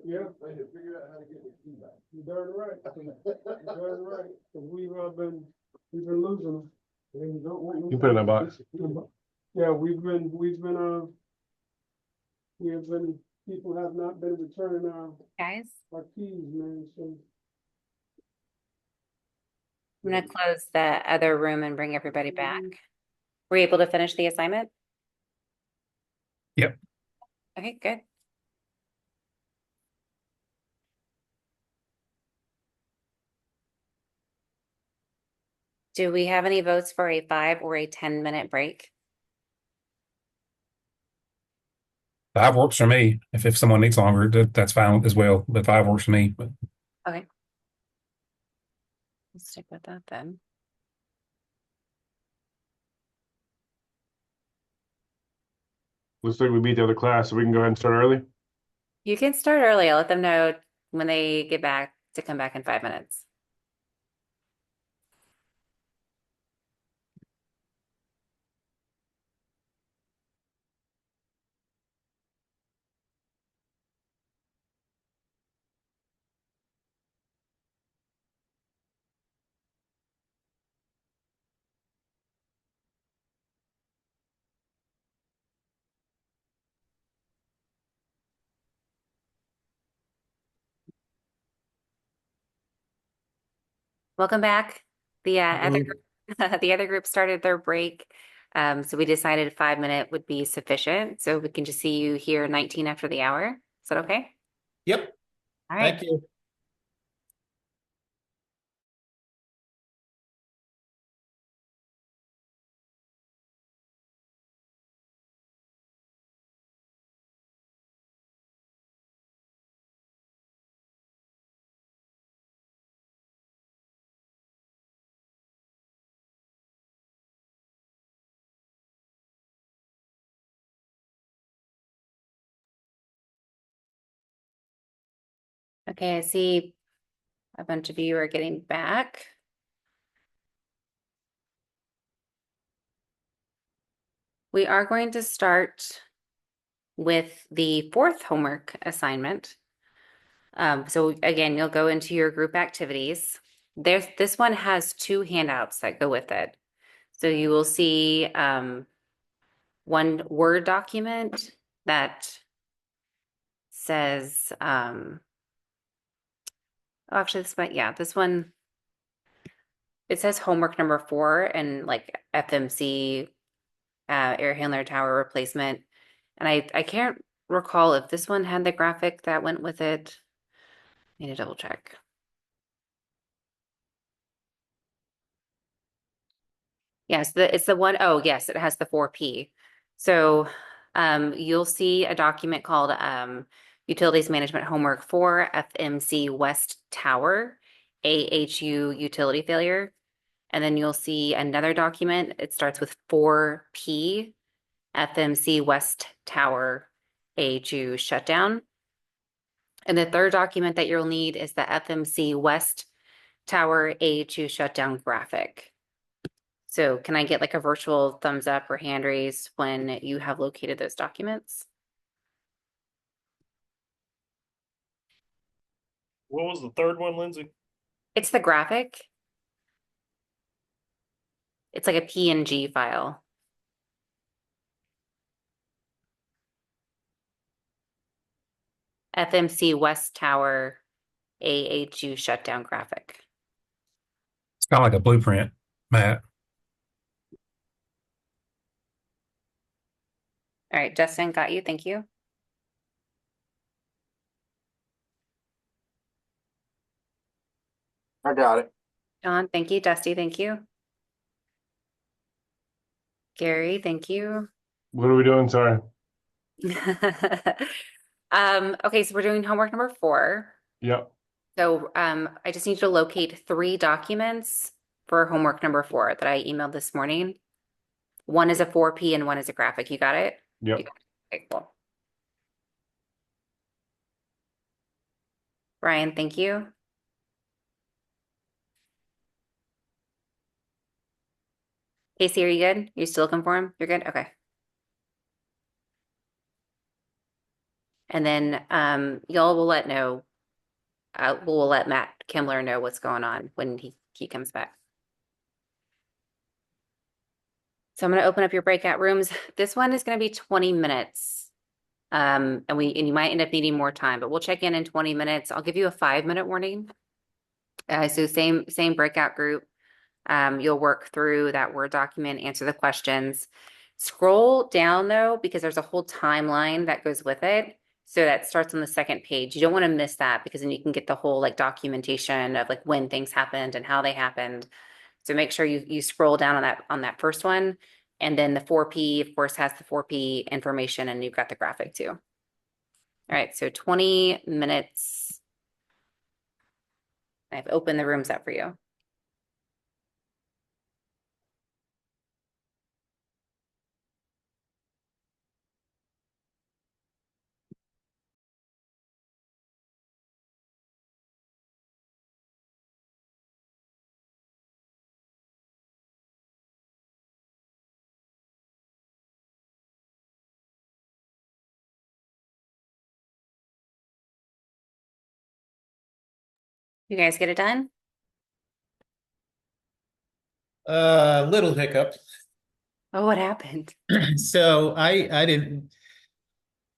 Yeah, they had figured out how to get the feedback. You're darn right. You're darn right. 'Cause we've been losing. And we don't want no- You put it in that box. Yeah, people have not been returning Guys, our keys, man, so. I'm gonna close the other room and bring everybody back. Were you able to finish the assignment? Yep. Okay, good. Do we have any votes for a 5 or a 10-minute break? 5 works for me. If someone needs longer, that's fine as well. But 5 works for me. But Okay. Let's stick with that then. Looks like we beat the other class, so we can go ahead and start early. You can start early. I'll let them know when they get back to come back in 5 minutes. Welcome back. The other group, the other group started their break. So we decided 5 minute would be sufficient. So we can just see you here 19 after the hour. Is that okay? Yep. All right. Thank you. Okay, I see a bunch of you are getting back. We are going to start with the 4th homework assignment. So again, you'll go into your group activities. This one has 2 handouts that go with it. So you will see one Word document that says, actually this one, it says homework number 4 and like FMC air handler tower replacement. And I can't recall if this one had the graphic that went with it. Need to double check. Yes, it's the one, oh yes, it has the 4P. So you'll see a document called Utilities Management Homework 4 FMC West Tower AHU utility failure. And then you'll see another document. It starts with 4P FMC West Tower AHU shutdown. And the third document that you'll need is the FMC West Tower AHU shutdown graphic. So can I get like a virtual thumbs up or hand raise when you have located those documents? What was the third one, Lindsay? It's the graphic. It's like a PNG file. FMC West Tower AHU shutdown graphic. it's kind of like a blueprint, Matt. All right, Justin, got you. Thank you. I got it. John, thank you. Dusty, thank you. Gary, thank you. What are we doing? Sorry. Okay, so we're doing homework number 4. Yep. So I just need you to locate 3 documents for homework number 4 that I emailed this morning. One is a 4P and one is a graphic. You got it? Yep. Okay, cool. Brian, thank you. Casey, are you good? You still looking for him? You're good? Okay. And then y'all will let we'll let Matt Kimler know what's going on when he comes back. So I'm going to open up your breakout rooms. This one is going to be 20 minutes. And you might end up needing more time, but we'll check in 20 minutes. I'll give you a 5-minute warning. So same breakout group. You'll work through that Word document, answer the questions. Scroll down though, because there's a whole timeline that goes with it. So that starts on the 2nd page. You don't want to miss that because then you can get the whole like documentation of like when things happened and how they happened. So make sure you scroll down on that first one. And then the 4P, of course, has the 4P information, and you've got the graphic too. All right, so 20 minutes. I've opened the rooms up for you. You guys get it done? Little hiccup. Oh, what happened? So I didn't.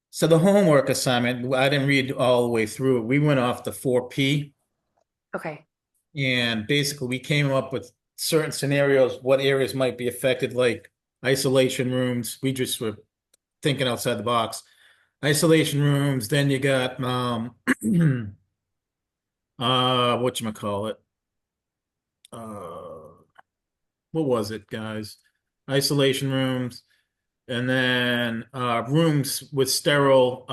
So the homework assignment, I didn't read all the way through it. We went off the 4P, Okay. and basically we came up with certain scenarios, what areas might be affected, like isolation rooms. We just were thinking outside the box. Isolation rooms, then you got whatchamacallit? Uh what was it, guys? Isolation rooms, and then rooms with sterile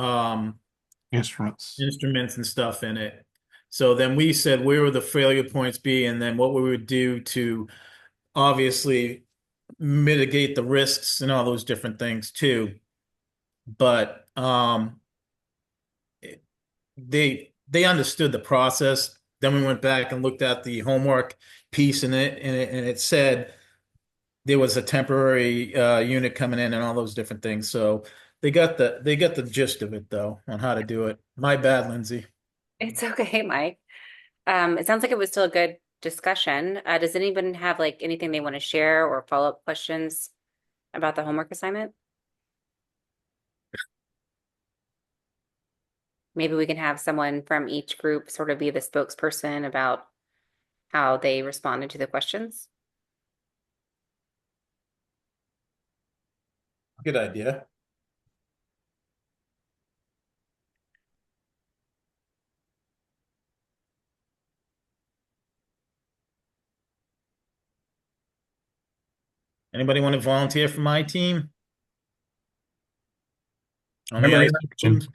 Instruments. instruments and stuff in it. So then we said where would the failure points be, and then what we would do to obviously mitigate the risks and all those different things too. But they understood the process. Then we went back and looked at the homework piece in it, and it said there was a temporary unit coming in and all those different things. So they got the gist of it though on how to do it. My bad, Lindsay. It's okay, Mike. It sounds like it was still a good discussion. Does anyone have like anything they want to share or follow-up questions about the homework assignment? Maybe we can have someone from each group sort of be the spokesperson about how they responded to the questions. Good idea. Anybody want to volunteer for my team? On the Remember ice your action.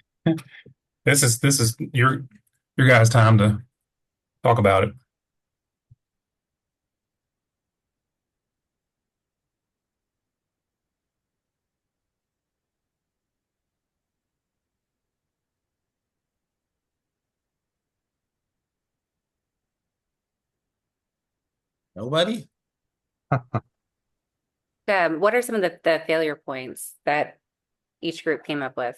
This is your guys' time to talk about it. Nobody? What are some of the failure points that each group came up with?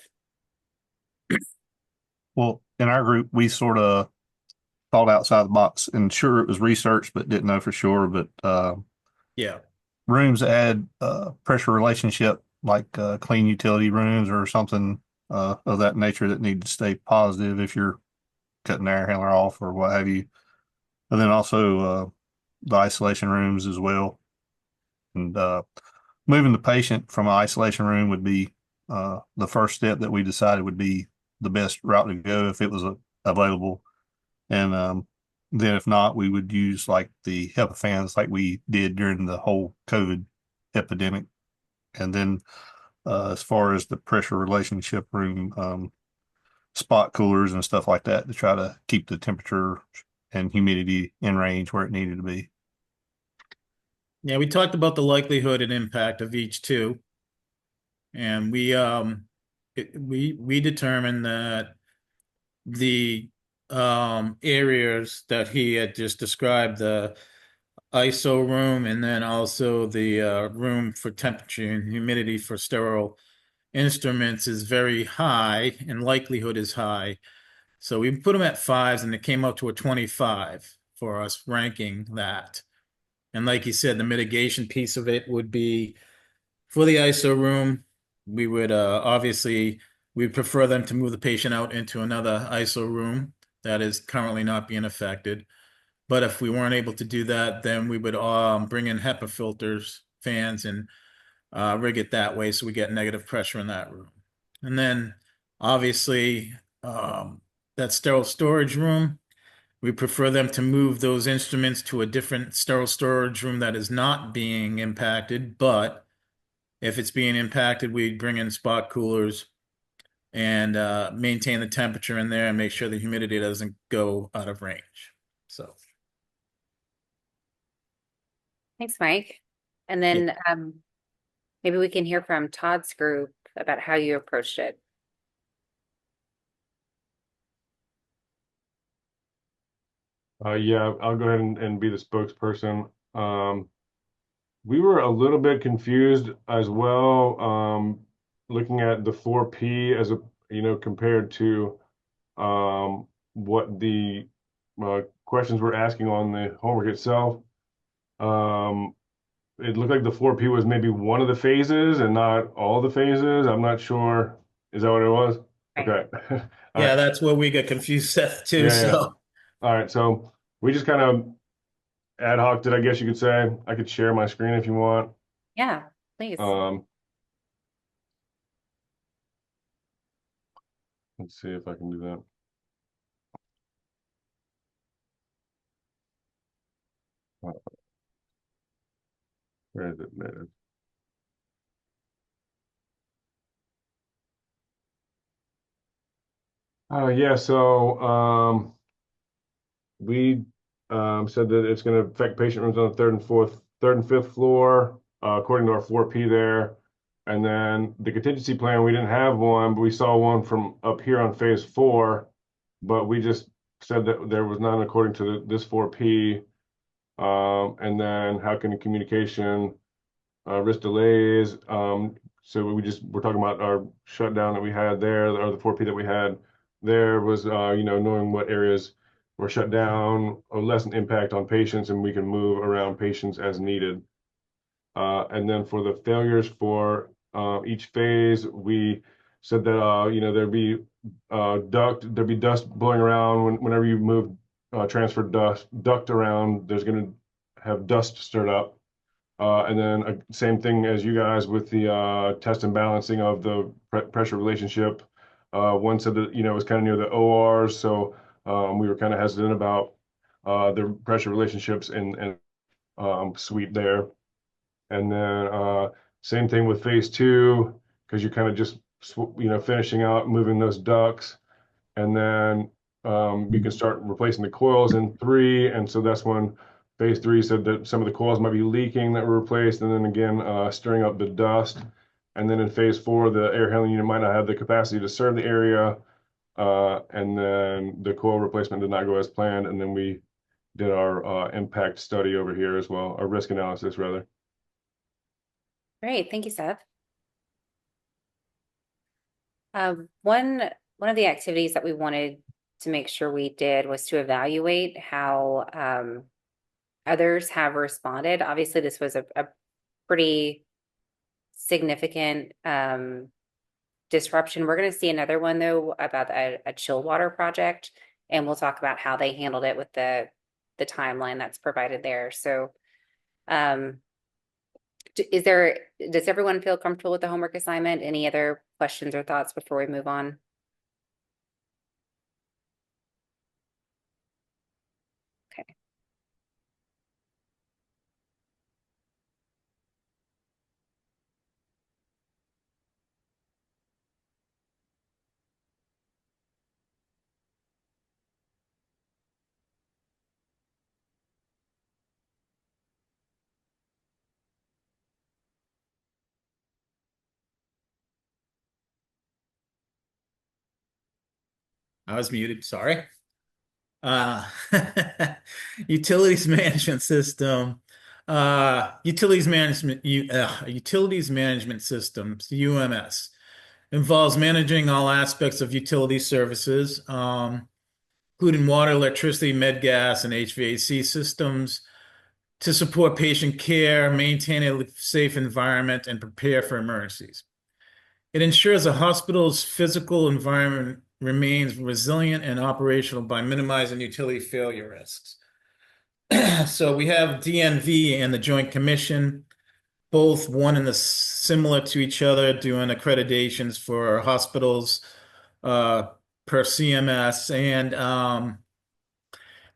Well, in our group, we sort of thought outside the box, and sure it was research, but didn't know for sure. But Yeah. rooms add pressure relationship, like clean utility rooms or something of that nature that need to stay positive if you're cutting the air handler off or what have you. And then also the isolation rooms as well. And moving the patient from an isolation room would be the first step that we decided would be the best route to go if it was available. And then if not, we would use like the HEPA fans like we did during the whole COVID epidemic. And then as far as the pressure relationship room, spot coolers and stuff like that to try to keep the temperature and humidity in range where it needed to be. Yeah, we talked about the likelihood and impact of each two. And we determined that the areas that he had just described, the ISO room and then also the room for temperature and humidity for sterile instruments is very high and likelihood is high. So we put them at 5s and it came out to a 25 for us ranking that. And like you said, the mitigation piece of it would be for the ISO room, we would obviously, we'd prefer them to move the patient out into another ISO room that is currently not being affected. But if we weren't able to do that, then we would bring in HEPA filters, fans, and rig it that way so we get negative pressure in that room. And then obviously that sterile storage room, we prefer them to move those instruments to a different sterile storage room that is not being impacted, but If it's being impacted, we bring in spot coolers and maintain the temperature in there and make sure the humidity doesn't go out of range. So Thanks, Mike. And then maybe we can hear from Todd's group about how you approached it. Yeah, I'll go ahead and be the spokesperson. We were a little bit confused as well, looking at the 4P as a, compared to what the questions we're asking on the homework itself. It looked like the 4P was maybe one of the phases and not all the phases. I'm not sure. Is that what it was? Right. Okay. All yeah, right. that's where we get confused, Seth, too. Yeah, So All right. So we just kind of ad hoc did, I guess you could say. I could share my screen if you want. Yeah, please. Let's see if I can do that. Where is it? There it is. Yeah, so we said that it's going to affect patient rooms on the third and fifth floor, according to our 4P there. And then the contingency plan, we didn't have one, but we saw one from up here on phase 4. But we just said that there was none according to this 4P. And then how can communication risk delays? So we're talking about our shutdown that we had there, or the 4P that we had there was, knowing what areas were shut down or lessen impact on patients, and we can move around patients as needed. And then for the failures for each phase, we said that there'd be dust blowing around whenever you move transfer duct around. There's going to have dust stirred up. And then same thing as you guys with the test and balancing of the pressure relationship. One said that it was kind of near the ORs, so we were kind of hesitant about the pressure relationships and suite there. And then same thing with phase 2, because you're kind of just finishing out moving those ducts, and then you can start replacing the coils in 3, and so that's when phase 3 said that some of the coils might be leaking that were replaced, and then again stirring up the dust. And then in phase 4, the air handling unit might not have the capacity to serve the area, and then the coil replacement did not go as planned, and then we did our impact study over here as well, our risk analysis rather. Great, thank you, Seth. One of the activities that we wanted to make sure we did was to evaluate how others have responded. Obviously, this was a pretty significant disruption. We're going to see another one though about a chill water project, and we'll talk about how they handled it with the timeline that's provided there. So does everyone feel comfortable with the homework assignment? Any other questions or thoughts before we move on? Okay. I was muted. Sorry. Utilities management system. Utilities management systems, UMS, involves managing all aspects of utility services, including water, electricity, med gas, and HVAC systems to support patient care, maintain a safe environment, and prepare for emergencies. It ensures a hospital's physical environment remains resilient and operational by minimizing utility failure risks. So we have DNV and the Joint Commission, both one and similar to each other, doing accreditations for hospitals per CMS, and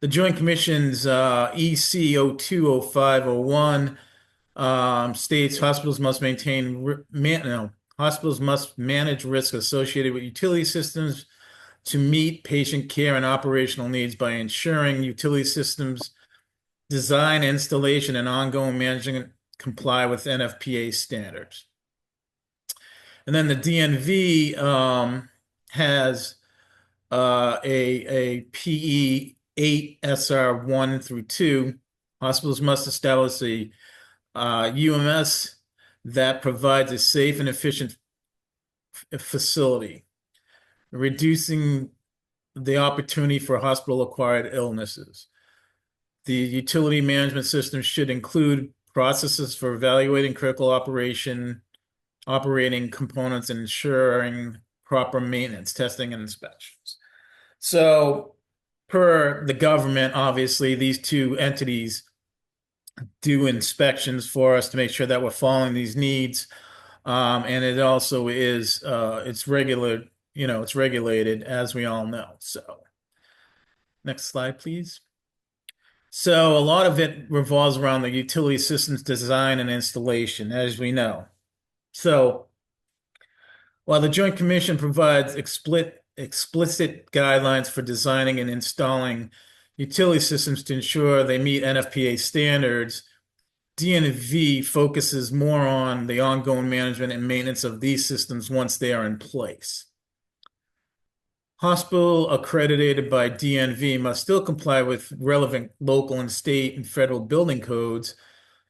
the Joint Commission's EC 020501 states hospitals must hospitals must manage risk associated with utility systems to meet patient care and operational needs by ensuring utility systems design, installation, and ongoing management comply with NFPA standards. And then the DNV has a PE 8 SR 1 through 2. Hospitals must establish a UMS that provides a safe and efficient facility, reducing the opportunity for hospital-acquired illnesses. The utility management system should include processes for evaluating critical operating components and ensuring proper maintenance, testing, and inspections. So, per the government, obviously, these two entities do inspections for us to make sure that we're following these needs. And it also is, it's regulated, as we all know. So, next slide, please. So a lot of it revolves around the utility systems design and installation, as we know. So while the Joint Commission provides explicit guidelines for designing and installing utility systems to ensure they meet NFPA standards, DNV focuses more on the ongoing management and maintenance of these systems once they are in place. Hospital accredited by DNV must still comply with relevant local and state and federal building codes,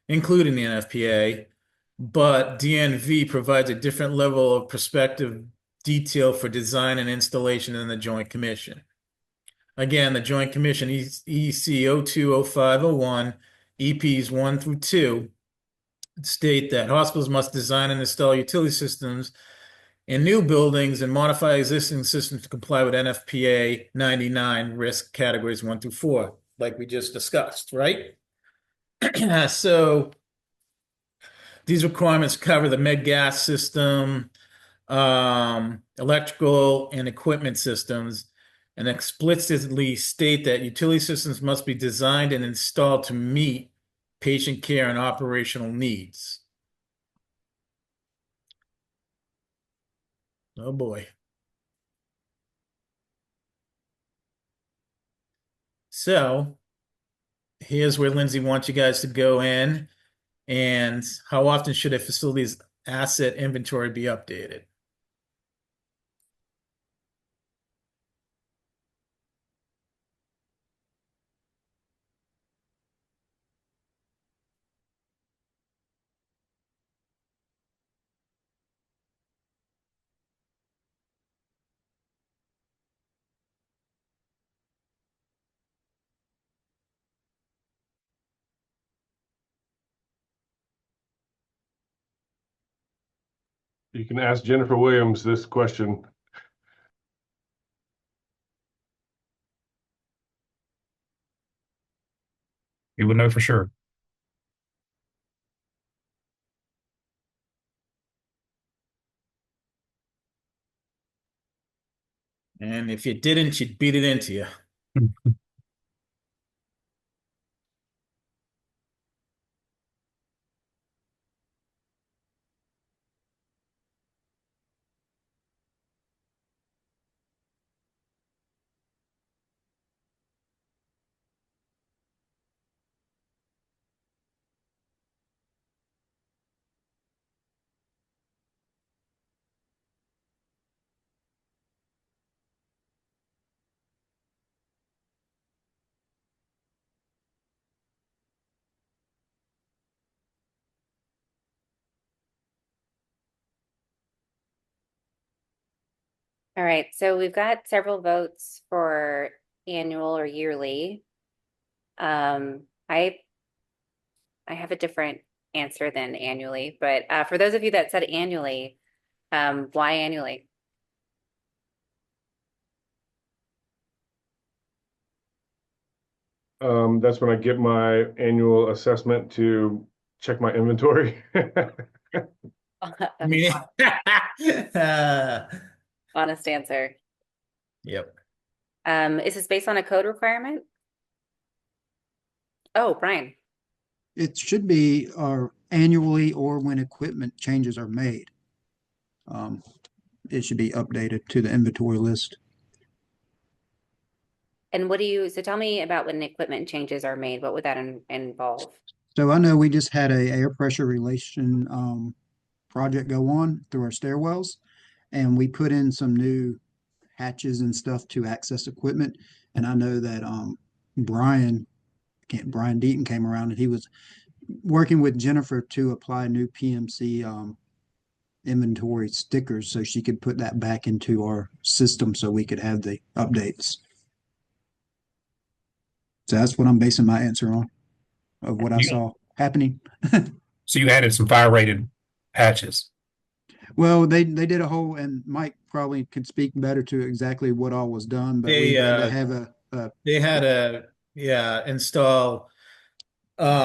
including the NFPA, but DNV provides a different level of prospective detail for design and installation than the Joint Commission. Again, the Joint Commission EC 02, 05, 01, EPs 1 through 2 state that hospitals must design and install utility systems in new buildings and modify existing systems to comply with NFPA 99 risk categories 1 through 4, like we just discussed, right? So these requirements cover the med gas system, electrical and equipment systems, and explicitly state that utility systems must be designed and installed to meet patient care and operational needs. Oh boy. So here's where Lindsay wants you guys to go in. And how often should a facility's asset inventory be updated? You can ask Jennifer Williams this question. You would know for sure. And if you didn't, she'd beat it into you. All right, so we've got several votes for annual or yearly. I have a different answer than annually, but for those of you that said annually, why annually? That's when I get my annual assessment to check my inventory. I mean, Honest answer. yep. Is this based on a code requirement? Oh, Brian. It should be, or annually or when equipment changes are made. It should be updated to the inventory list. And so tell me about when equipment changes are made, what would that involve? So I know we just had a air pressure relation project go on through our stairwells, and we put in some new hatches and stuff to access equipment. And I know that Brian Deaton came around and he was working with Jennifer to apply new PMC inventory stickers so she could put that back into our system so we could have the updates. So that's what I'm basing my answer on, of what I saw happening. So you added some fire rated hatches. Well, they did a whole, and Mike probably could speak better to exactly what all was done, but we had to have they had to install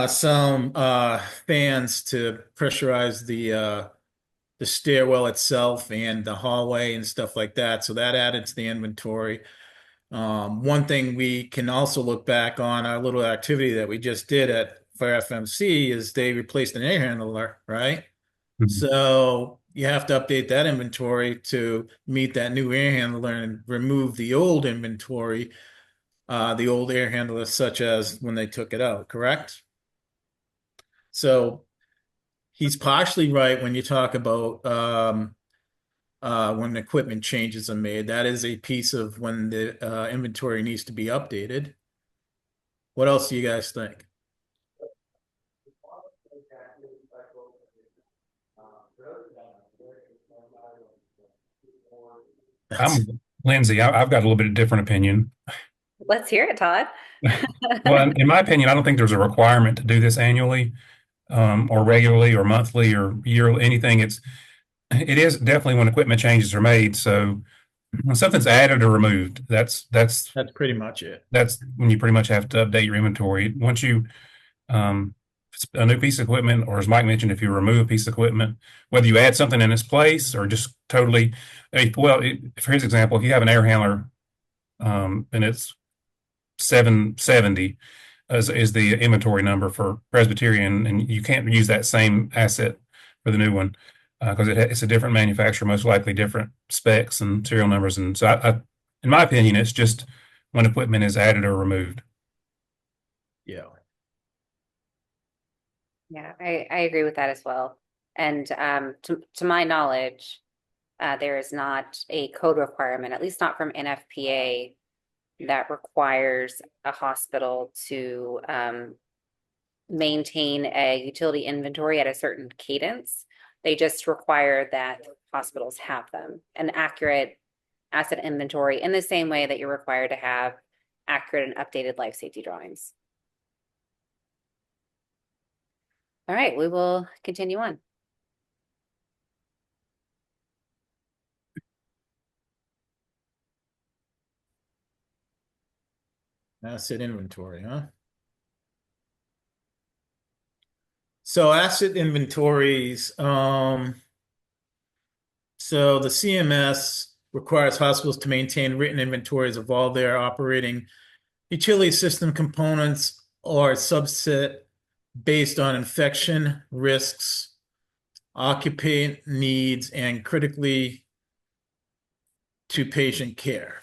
some fans to pressurize the stairwell itself and the hallway and stuff like that. So that added to the inventory. One thing we can also look back on our little activity that we just did at Fire FMC is they replaced an air handler, right? Mhm. So you have to update that inventory to meet that new air handler and remove the old inventory, the old air handlers, such as when they took it out, correct? So he's partially right when you talk about when equipment changes are made. That is a piece of when the inventory needs to be updated. What else do you guys think? I'm Lindsay. I've got a little bit of different opinion. Let's hear it, Todd. Well, in my opinion, I don't think there's a requirement to do this annually, or regularly, or monthly, or yearly, anything. It is definitely when equipment changes are made. So when something's added or removed, that's pretty much it. That's when you pretty much have to update your inventory. Once you, it's a new piece of equipment, or as Mike mentioned, if you remove a piece of equipment, whether you add something in its place or just totally, for his example, if you have an air handler, and it's 770 is the inventory number for Presbyterian, and you can't use that same asset for the new one because it's a different manufacturer, most likely different specs and serial numbers. And so in my opinion, it's just when equipment is added or removed. Yeah. Yeah, I agree with that as well. And to my knowledge, there is not a code requirement, at least not from NFPA, that requires a hospital to maintain a utility inventory at a certain cadence. They just require that hospitals have them, an accurate asset inventory, in the same way that you're required to have accurate and updated life safety drawings. All right, we will continue on. Asset inventory, huh? So asset inventories, so the CMS requires hospitals to maintain written inventories of all their operating utility system components or subset based on infection risks, occupant needs, and critically to patient care.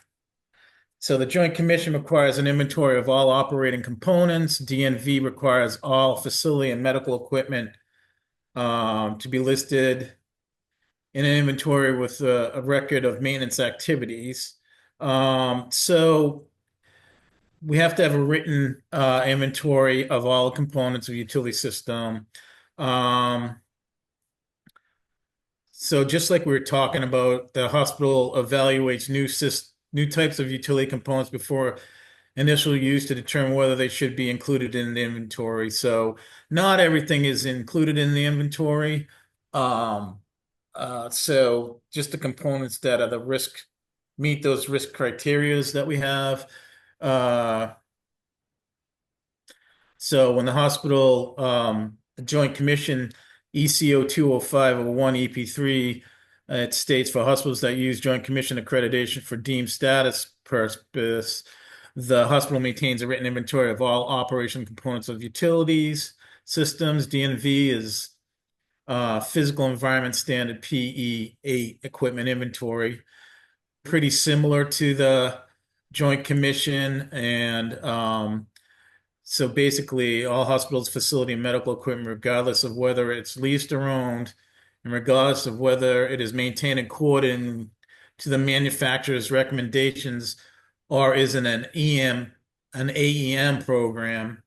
So the Joint Commission requires an inventory of all operating components. DNV requires all facility and medical equipment to be listed in an inventory with a record of maintenance activities. So we have to have a written inventory of all components of utility system. So just like we were talking about, the hospital evaluates new types of utility components before initial use to determine whether they should be included in the inventory. So not everything is included in the inventory. So just the components that are the risk, meet those risk criterias that we have. So when the hospital, the Joint Commission ECO 20501 EP3, it states for hospitals that use Joint Commission accreditation for deemed status purpose, the hospital maintains a written inventory of all operation components of utilities systems. DNV is physical environment standard PE8 equipment inventory. Pretty similar to the Joint Commission and so basically all hospitals, facility, and medical equipment, regardless of whether it's leased or owned, and regardless of whether it is maintained according to the manufacturer's recommendations or is in an AEM program,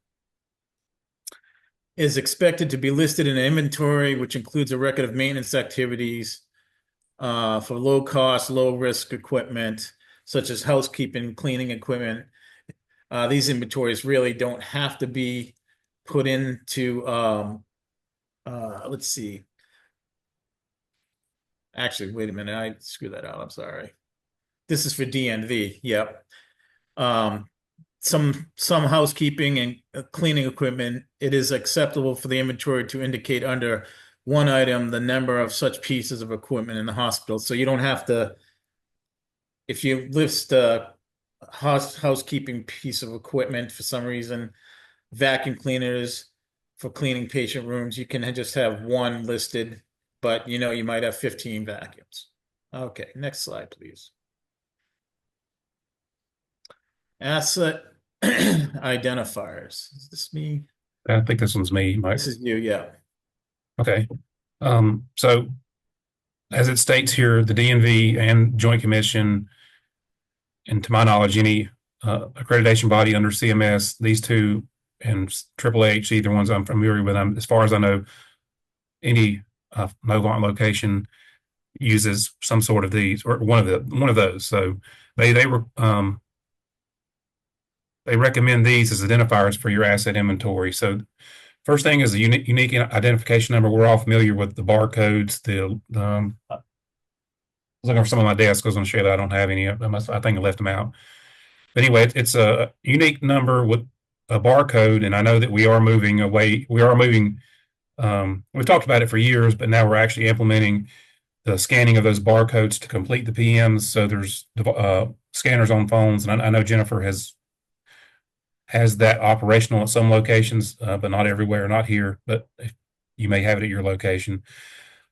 is expected to be listed in an inventory, which includes a record of maintenance activities for low cost, low risk equipment, such as housekeeping, cleaning equipment. These inventories really don't have to be put into, let's see. Actually, wait a minute, I screwed that out, I'm sorry. This is for DNV, yep. Some housekeeping and cleaning equipment, it is acceptable for the inventory to indicate under one item the number of such pieces of equipment in the hospital. So you don't have to, if you list a housekeeping piece of equipment for some reason, vacuum cleaners for cleaning patient rooms, you can just have one listed, but you might have 15 vacuums. Okay, next slide, please. Asset identifiers. Is this me? I think this one's me, Mike. This is you, yeah. Okay. So as it states here, the DNV and Joint Commission, and to my knowledge, any accreditation body under CMS, these two and HHH, either ones I'm familiar with. As far as I know, any Novant location uses some sort of these or one of those. So they recommend these as identifiers for your asset inventory. So first thing is the unique identification number. We're all familiar with the barcodes. I was looking for some of my desks. I was going to share that I don't have any. I think I left them out. But anyway, it's a unique number with a barcode, and I know that we are moving away. We are moving. We've talked about it for years, but now we're actually implementing the scanning of those barcodes to complete the PMs. So there's scanners on phones, and I know Jennifer has that operational at some locations, but not everywhere, not here, but you may have it at your location.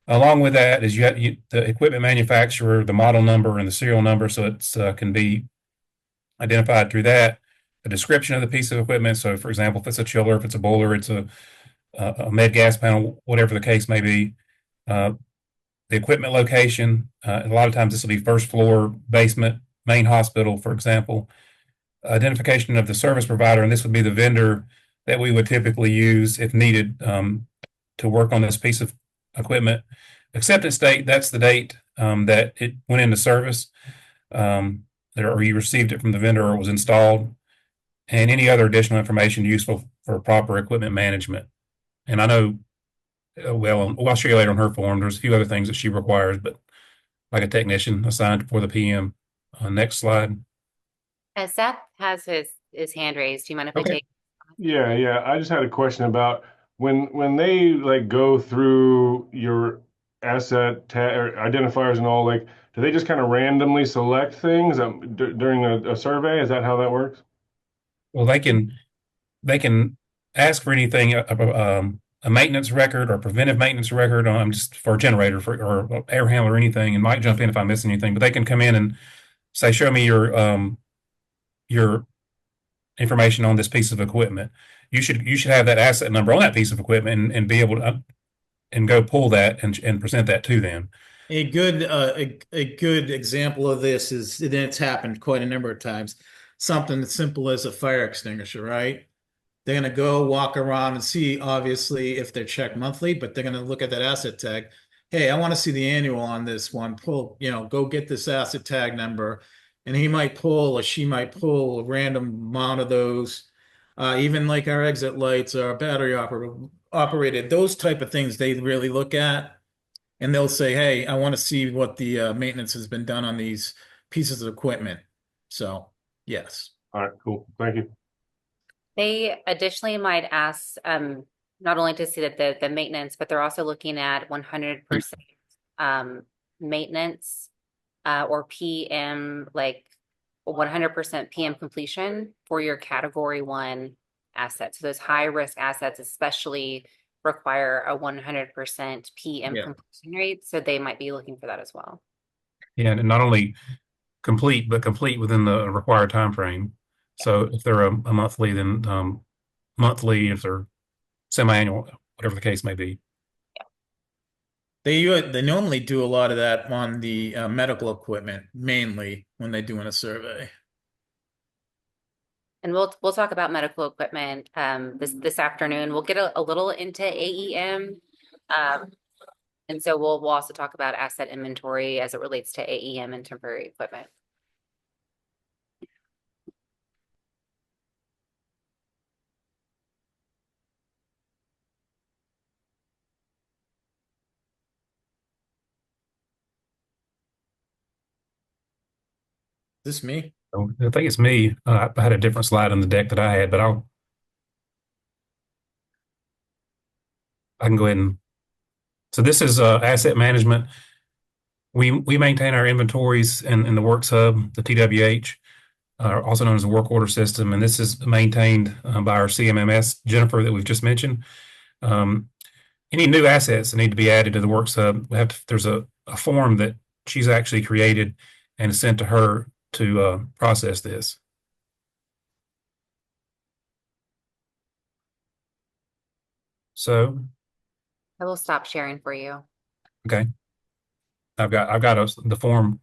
Along with that is you have the equipment manufacturer, the model number, and the serial number, so it can be identified through that. A description of the piece of equipment. So, for example, if it's a chiller, if it's a boiler, it's a med gas panel, whatever the case may be. The equipment location. A lot of times this will be first floor, basement, main hospital, for example. Identification of the service provider, and this would be the vendor that we would typically use if needed to work on this piece of equipment. Acceptance date, that's the date that it went into service, or you received it from the vendor or it was installed, and any other additional information useful for proper equipment management. And I know, well, I'll show you later on her form, there's a few other things that she requires, but like a technician assigned for the PM. Next slide. Seth has his hand raised. Do you mind if I Okay. take? Yeah. I just had a question about when they like go through your asset or identifiers and all, like, do they just kind of randomly select things during a survey? Is that how that works? Well, they can ask for anything, a maintenance record or preventive maintenance record, just for a generator or air handler or anything, and might jump in if I miss anything, but they can come in and say, show me your information on this piece of equipment. You should have that asset number on that piece of equipment and be able to and go pull that and present that to them. A good example of this is, and it's happened quite a number of times, something as simple as a fire extinguisher, right? They're going to go walk around and see, obviously, if they're checked monthly, but they're going to look at that asset tag. Hey, I want to see the annual on this one. Go get this asset tag number. And he might pull or she might pull a random amount of those. Even like our exit lights, our battery operated, those type of things they really look at. And they'll say, hey, I want to see what the maintenance has been done on these pieces of equipment. So, yes. All right, cool. Thank you. They additionally might ask not only to see that the maintenance, but they're also looking at 100% maintenance or PM, like 100% PM completion for your category 1 assets. So those high risk assets, especially require a 100% PM Yeah. completion rate, so they might be looking for that as well. Yeah, and not only complete, but complete within the required time frame. So if they're a monthly, then monthly, if they're semi-annual, whatever the case may be. They normally do a lot of that on the medical equipment, mainly when they're doing a survey. And we'll talk about medical equipment this afternoon. We'll get a little into AEM. And so we'll also talk about asset inventory as it relates to AEM and temporary equipment. This me? So I think it's me. I had a different slide on the deck that I had, but I can go ahead and. So this is asset management. We maintain our inventories in the Works Hub, the TWH, also known as the work order system, and this is maintained by our CMMS Jennifer that we've just mentioned. Any new assets that need to be added to the Works Hub, there's a form that she's actually created and is sent to her to process this. So, I will stop sharing for you. okay, I've got the form.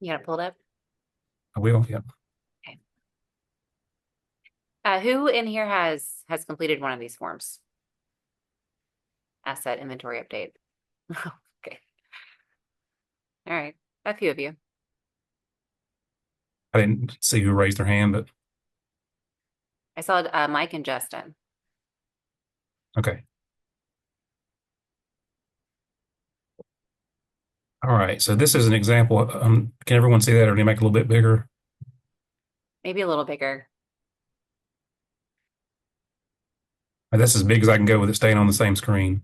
You got it pulled up? I will. Yeah. Who in here has completed one of these forms? Asset inventory update. Okay. All right, a few of you. I didn't see who raised their hand, but I saw Mike and Justin. okay. All right. So this is an example. Can everyone see that, or do you make it a little bit bigger? Maybe a little bigger. That's as big as I can go with it staying on the same screen.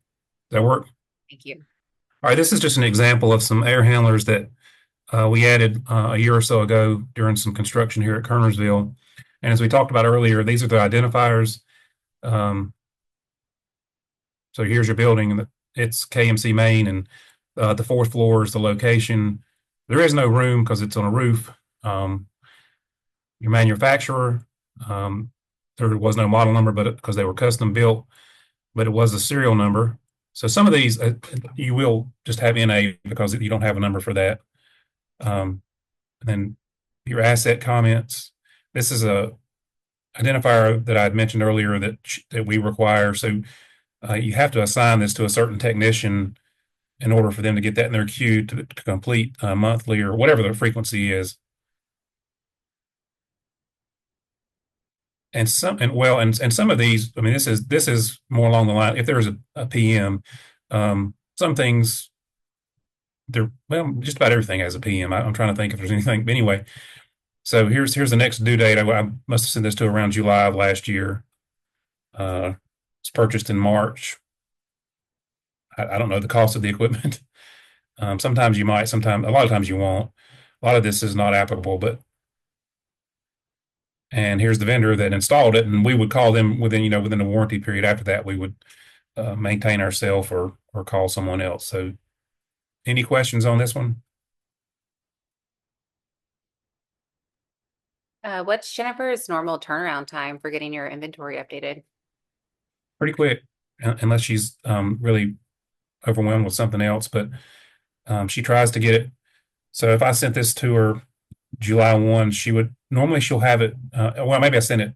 Does that work? Thank you. All right. This is just an example of some air handlers that we added a year or so ago during some construction here at Kernersville. And as we talked about earlier, these are the identifiers. So here's your building, and it's KMC Main, and the fourth floor is the location. There is no room because it's on a roof. Your manufacturer, there was no model number, but because they were custom built, but it was a serial number. So some of these you will just have NA because you don't have a number for that. And then your asset comments. This is a identifier that I had mentioned earlier that we require. So you have to assign this to a certain technician in order for them to get that in their queue to complete monthly or whatever the frequency is. And some of these, I mean, this is more along the line. If there's a PM, some things just about everything has a PM. I'm trying to think if there's anything. But anyway, so here's the next due date. I must have sent this to around July of last year. It's purchased in March. I don't know the cost of the equipment. Sometimes you might, a lot of times you won't. A lot of this is not applicable, and here's the vendor that installed it, and we would call them within the warranty period. After that, we would maintain ourselves or call someone else. So any questions on this one? What's Jennifer's normal turnaround time for getting your inventory updated? Pretty quick, unless she's really overwhelmed with something else, but she tries to get it. So if I sent this to her July 1, she'll have it. Well, maybe I sent it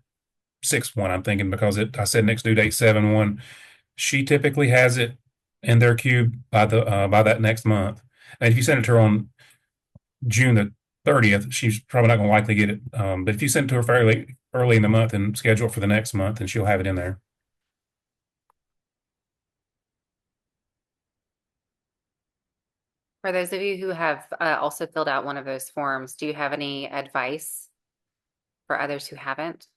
6/1, I'm thinking, because I said next due date 7/1. She typically has it in their queue by that next month. And if you send it to her on June the 30th, she's probably not going to likely get it. But if you send it to her fairly early in the month and schedule it for the next month, then she'll have it in there. For those of you who have also filled out one of those forms, do you have any advice for others who haven't?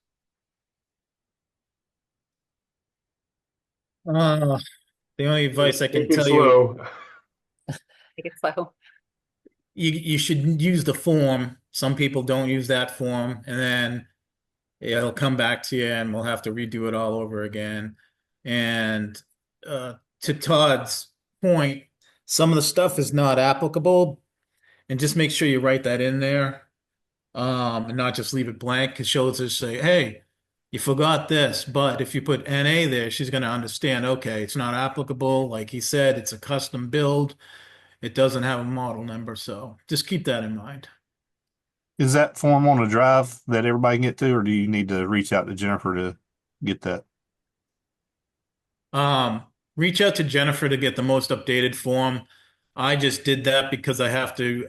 The only advice I can Take it tell you, slow. Take it slow. you should use the form. Some people don't use that form, and then it'll come back to you and we'll have to redo it all over again. And to Todd's point, some of the stuff is not applicable, and just make sure you write that in there, and not just leave it blank, because she'll just say, hey, you forgot this. But if you put NA there, she's going to understand, okay, it's not applicable. Like he said, it's a custom build. It doesn't have a model number. So just keep that in mind. Is that form on a drive that everybody can get to, or do you need to reach out to Jennifer to get that? Reach out to Jennifer to get the most updated form. I just did that because I have to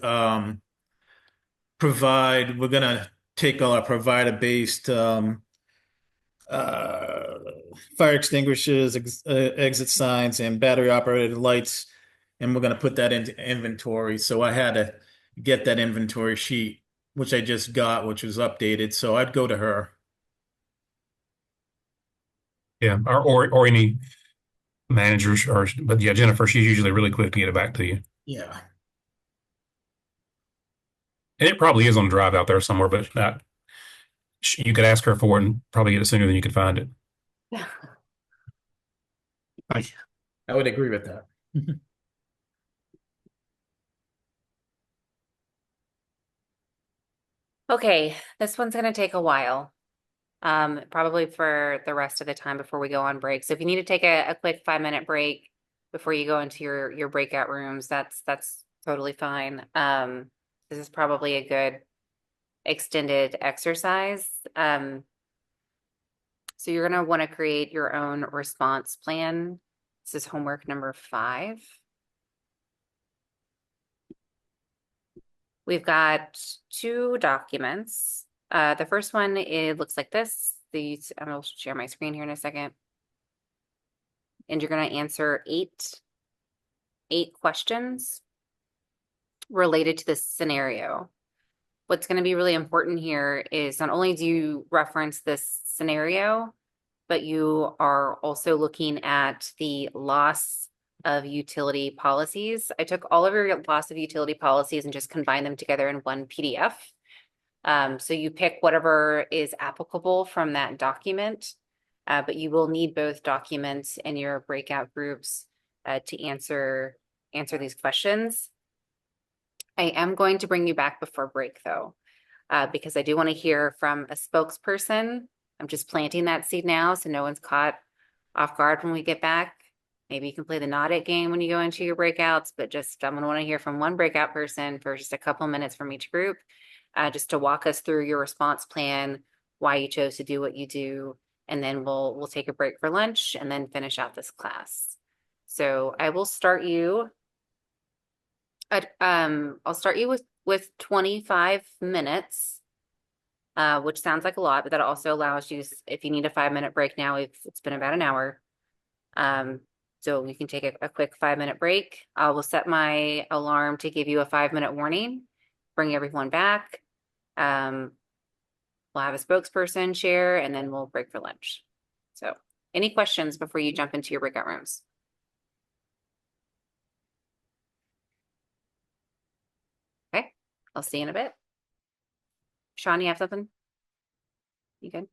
we're gonna take all our provider-based uh, fire extinguishers, exit signs, and battery-operated lights, and we're gonna put that into inventory. So I had to get that inventory sheet, which I just got, which was updated. So I'd go to her. Yeah, or any managers, but yeah, Jennifer, she's usually really quick to get it back to you. Yeah. And it probably is on Drive out there somewhere, but you could ask her for it and probably get it sooner than you could find it. Thank you. I would agree with that. Okay, this one's gonna take a while. Probably for the rest of the time before we go on break. So if you need to take a quick 5-minute break before you go into your breakout rooms, that's totally fine. This is probably a good extended exercise. So you're gonna want to create your own response plan. This is homework number 5. We've got 2 documents. The first one, it looks like this. I'm going to share my screen here in a second. And you're going to answer eight questions related to this scenario. What's going to be really important here is not only do you reference this scenario, but you are also looking at the loss of utility policies. I took all of your loss of utility policies and just combined them together in one PDF. So you pick whatever is applicable from that document, but you will need both documents in your breakout groups to answer these questions. I am going to bring you back before break though, because I do want to hear from a spokesperson. I'm just planting that seed now so no one's caught off guard when we get back. Maybe you can play the not it game when you go into your breakouts, but I'm going to want to hear from one breakout person for just a couple minutes from each group. Just to walk us through your response plan, why you chose to do what you do, and then we'll take a break for lunch and then finish out this class. So I will start you I'll start you with 25 minutes, which sounds like a lot, but that also allows you, if you need a 5-minute break now, it's been about an hour. So you can take a quick 5-minute break. I will set my alarm to give you a 5-minute warning, bring everyone back. We'll have a spokesperson share, and then we'll break for lunch. So any questions before you jump into your breakout rooms? Okay, I'll see you in a bit. Sean, you have something? You good?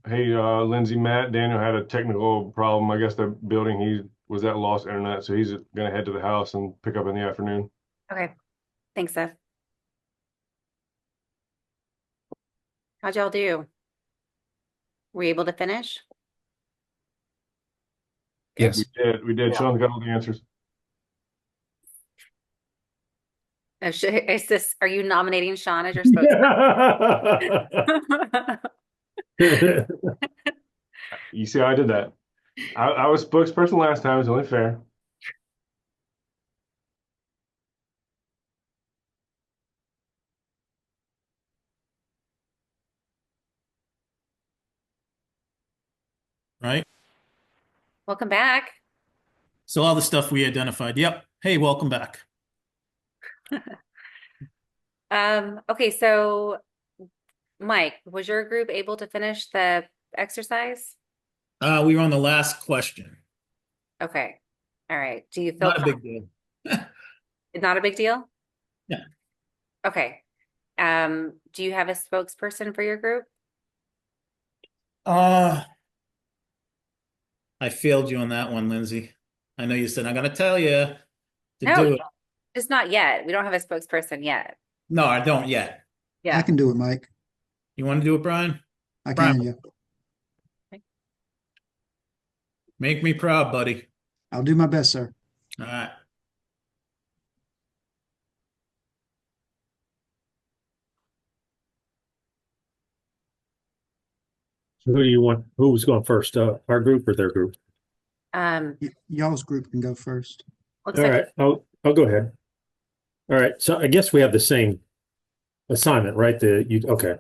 Hey, Lindsay, Matt, Daniel had a technical problem. I guess the building he was at lost internet, so he's gonna head to the house and pick up in the afternoon. Okay, thanks, Seth. How'd y'all do? Were you able to finish? Yes. We did. Yeah. Sean's got all the answers. Are you nominating Sean as your spokesperson? You see how I did that? I was spokesperson last time, it's only fair. Right? Welcome back. So all the stuff we identified. Yep. Hey, welcome back. Okay, so Mike, was your group able to finish the exercise? We were on the last question. Okay. All right. Do you feel Not a big deal. not a big deal? Yeah. Okay. Do you have a spokesperson for your group? I failed you on that one, Lindsay. I know you said I'm gonna tell you to No, do it. just not yet. We don't have a spokesperson yet. No, I don't yet. I Yeah. can do it, Mike. You want to do it, Brian? I Brian. can, yeah. Make me proud, buddy. I'll do my best, sir. All right. Who do you want? Who was going first? Our group or their group? Y'all's group can go first. Looks All like right, I'll go ahead. All right, so I guess we have the same assignment, right? Okay.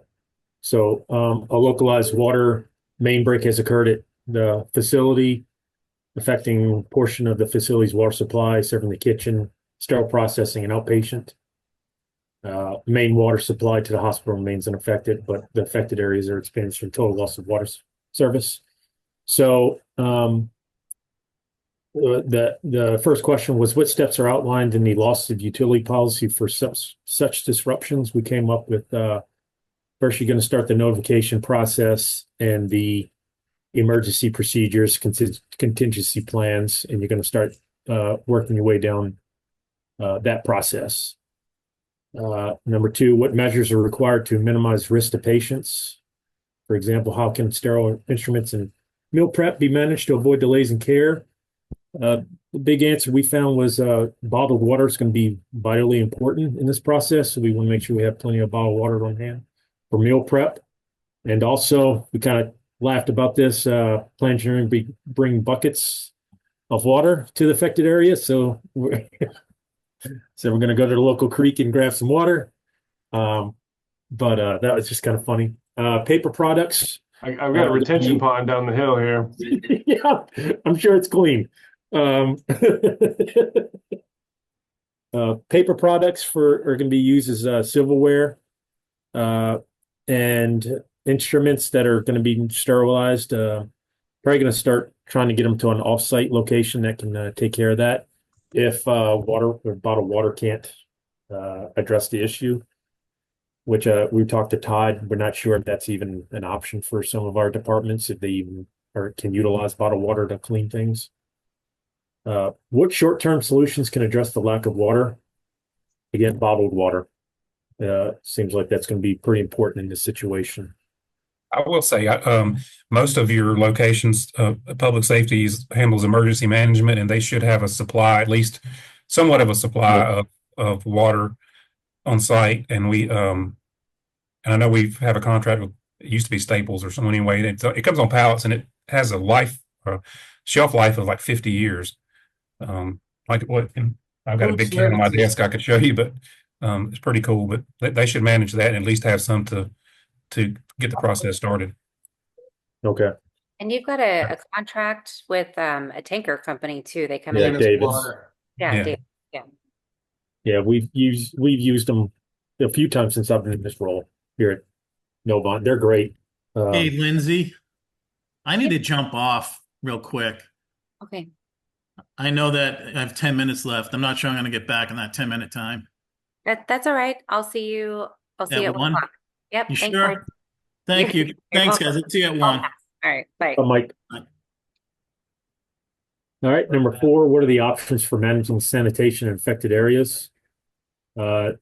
So a localized water main break has occurred at the facility, affecting portion of the facility's water supply, serving the kitchen, sterile processing, and outpatient. Main water supply to the hospital remains unaffected, but the affected areas are experiencing total loss of water service. So the first question was, what steps are outlined in the loss of utility policy for such disruptions? We came up with first, you're going to start the notification process and the emergency procedures, contingency plans, and you're going to start working your way down that process. Number two, what measures are required to minimize risk to patients? For example, how can sterile instruments and meal prep be managed to avoid delays in care? The big answer we found was bottled water is going to be vitally important in this process. So we want to make sure we have plenty of bottled water on hand for meal prep. And also, we kind of laughed about this. Plan engineering bring buckets of water to the affected area. So we're going to go to the local creek and grab some water. But that was just kind of funny. Paper products. I've got a retention pond down the hill here. Yeah, I'm sure it's clean. Paper products are going to be used as silverware and instruments that are going to be sterilized. Probably going to start trying to get them to an off-site location that can take care of that if bottled water can't address the issue. Which we talked to Todd. We're not sure if that's even an option for some of our departments, if they even can utilize bottled water to clean things. What short-term solutions can address the lack of water? Again, bottled water. Seems like that's going to be pretty important in this situation. I will say, most of your locations, public safety handles emergency management, and they should have a supply, at least somewhat of a supply of water on site. And and I know we have a contract with, it used to be Staples or someone anyway. It comes on pallets and it has a shelf life of like 50 years. I've got a big can on my desk I could show you, but it's pretty cool. But they should manage that and at least have some to get the process started. Okay. And you've got a contract with a tanker company too. They come Yeah, in. David's. Yeah. Yeah, we've used them a few times since I've been in this role here at Novant. They're great. Hey, Lindsay, I need to jump off real quick. Okay. I know that I have 10 minutes left. I'm not sure I'm going to get back in that 10-minute time. That's all right. I'll see you at 1 o'clock. Yep. You thanks, sure? Mike. Thank you. You're Thanks, welcome. guys. I'll see you at 1. All right. Bye. Mike. Bye. All right, number 4, what are the options for managing sanitation in affected areas?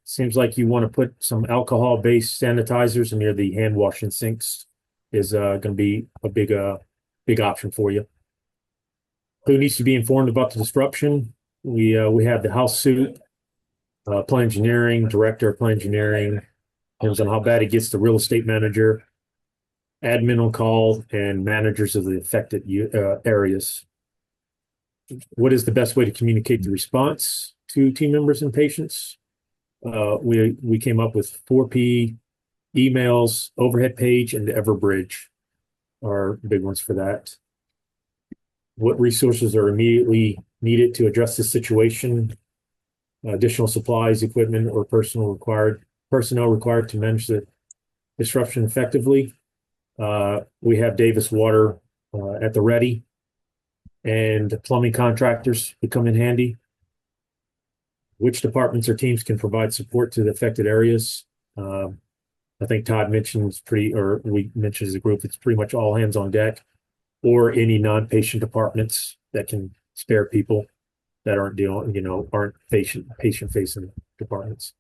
Seems like you want to put some alcohol-based sanitizers near the hand washing sinks is going to be a big option for you. Who needs to be informed about the disruption? We have the house suit Plant engineering, director of plant engineering, depends on how bad it gets, the real estate manager, admin on call, and managers of the affected areas. What is the best way to communicate the response to team members and patients? We came up with 4P, emails, overhead page, and Everbridge are big ones for that. What resources are immediately needed to address this situation? Additional supplies, equipment, or personnel required to manage the disruption effectively. We have Davis Water at the ready, and plumbing contractors would come in handy. Which departments or teams can provide support to the affected areas? I think Todd mentioned we mentioned as a group, it's pretty much all hands on deck, or any non-patient departments that can spare people that aren't patient-facing departments.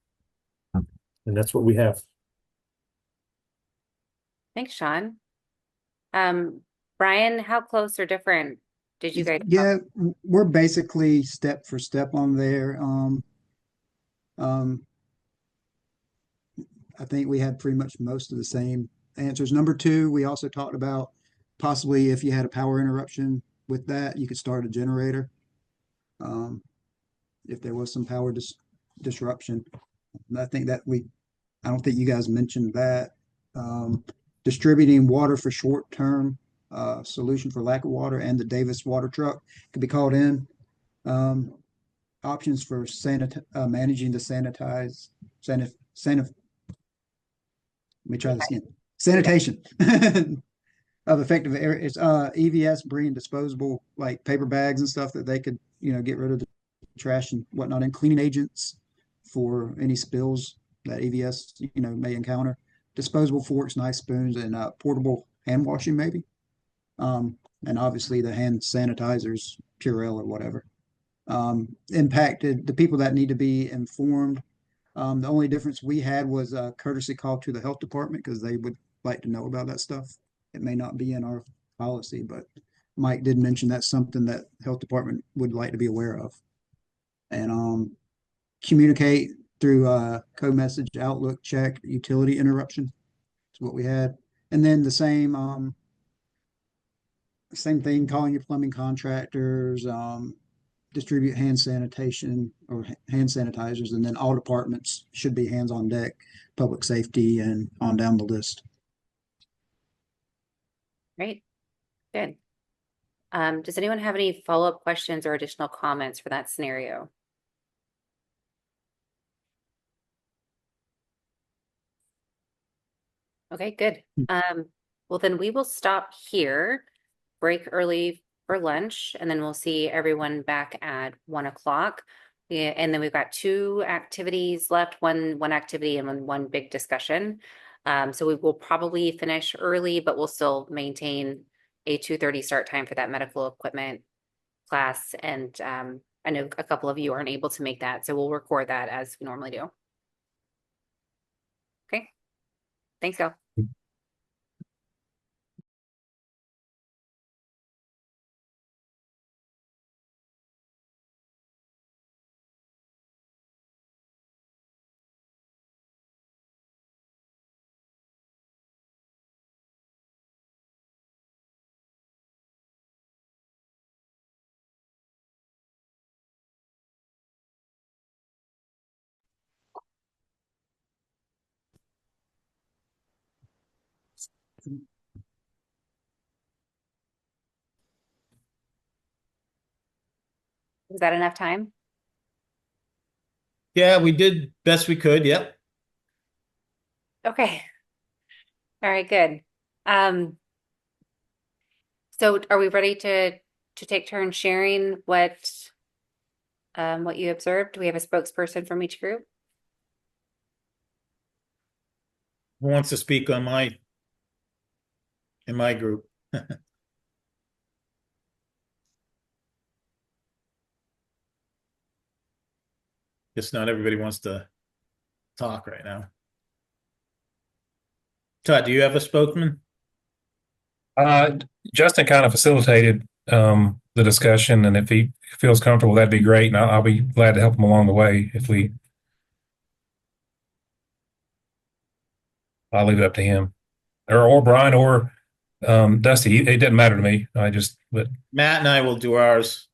And that's what we have. Thanks, Sean. Brian, how close or different did you guys? Yeah, we're basically step for step on there. I think we had pretty much most of the same answers. Number two, we also talked about possibly if you had a power interruption with that, you could start a generator. If there was some power disruption. I think that I don't think you guys mentioned that. Distributing water for short-term solution for lack of water, and the Davis water truck could be called in. Options for managing the let me try this again. Sanitation of effective areas. EVS bringing disposable like paper bags and stuff that they could, get rid of the trash and whatnot, and cleaning agents for any spills that EVS, may encounter. Disposable forks, knife, spoons, and portable hand washing maybe. And obviously the hand sanitizers, Purell or whatever. Impacted the people that need to be informed. The only difference we had was a courtesy call to the health department because they would like to know about that stuff. It may not be in our policy, but Mike did mention that's something that health department would like to be aware of. And communicate through code message, Outlook, check, utility interruption is what we had. And then the same thing, calling your plumbing contractors, distribute hand sanitation or hand sanitizers, and then all departments should be hands on deck, public safety, and on down the list. Great, good. Does anyone have any follow-up questions or additional comments for that scenario? Okay, good. Well, then we will stop here, break early for lunch, and then we'll see everyone back at 1 o'clock. Yeah, and then we've got 2 activities left, one activity and one big discussion. So we will probably finish early, but we'll still maintain a 2:30 start time for that medical equipment class. And I know a couple of you aren't able to make that, so we'll record that as we normally do. Okay, thanks, y'all. Is that enough time? Yeah, we did best we could. Yep. Okay. All right, good. So are we ready to take turns sharing what you observed? Do we have a spokesperson from each group? Who wants to speak on in my group? Guess not everybody wants to talk right now. Todd, do you have a spokesman? Justin kind of facilitated the discussion, and if he feels comfortable, that'd be great. And I'll be glad to help him along the way if we I'll leave it up to him, or Brian, or Dusty. It doesn't matter to me. But Matt and I will do ours.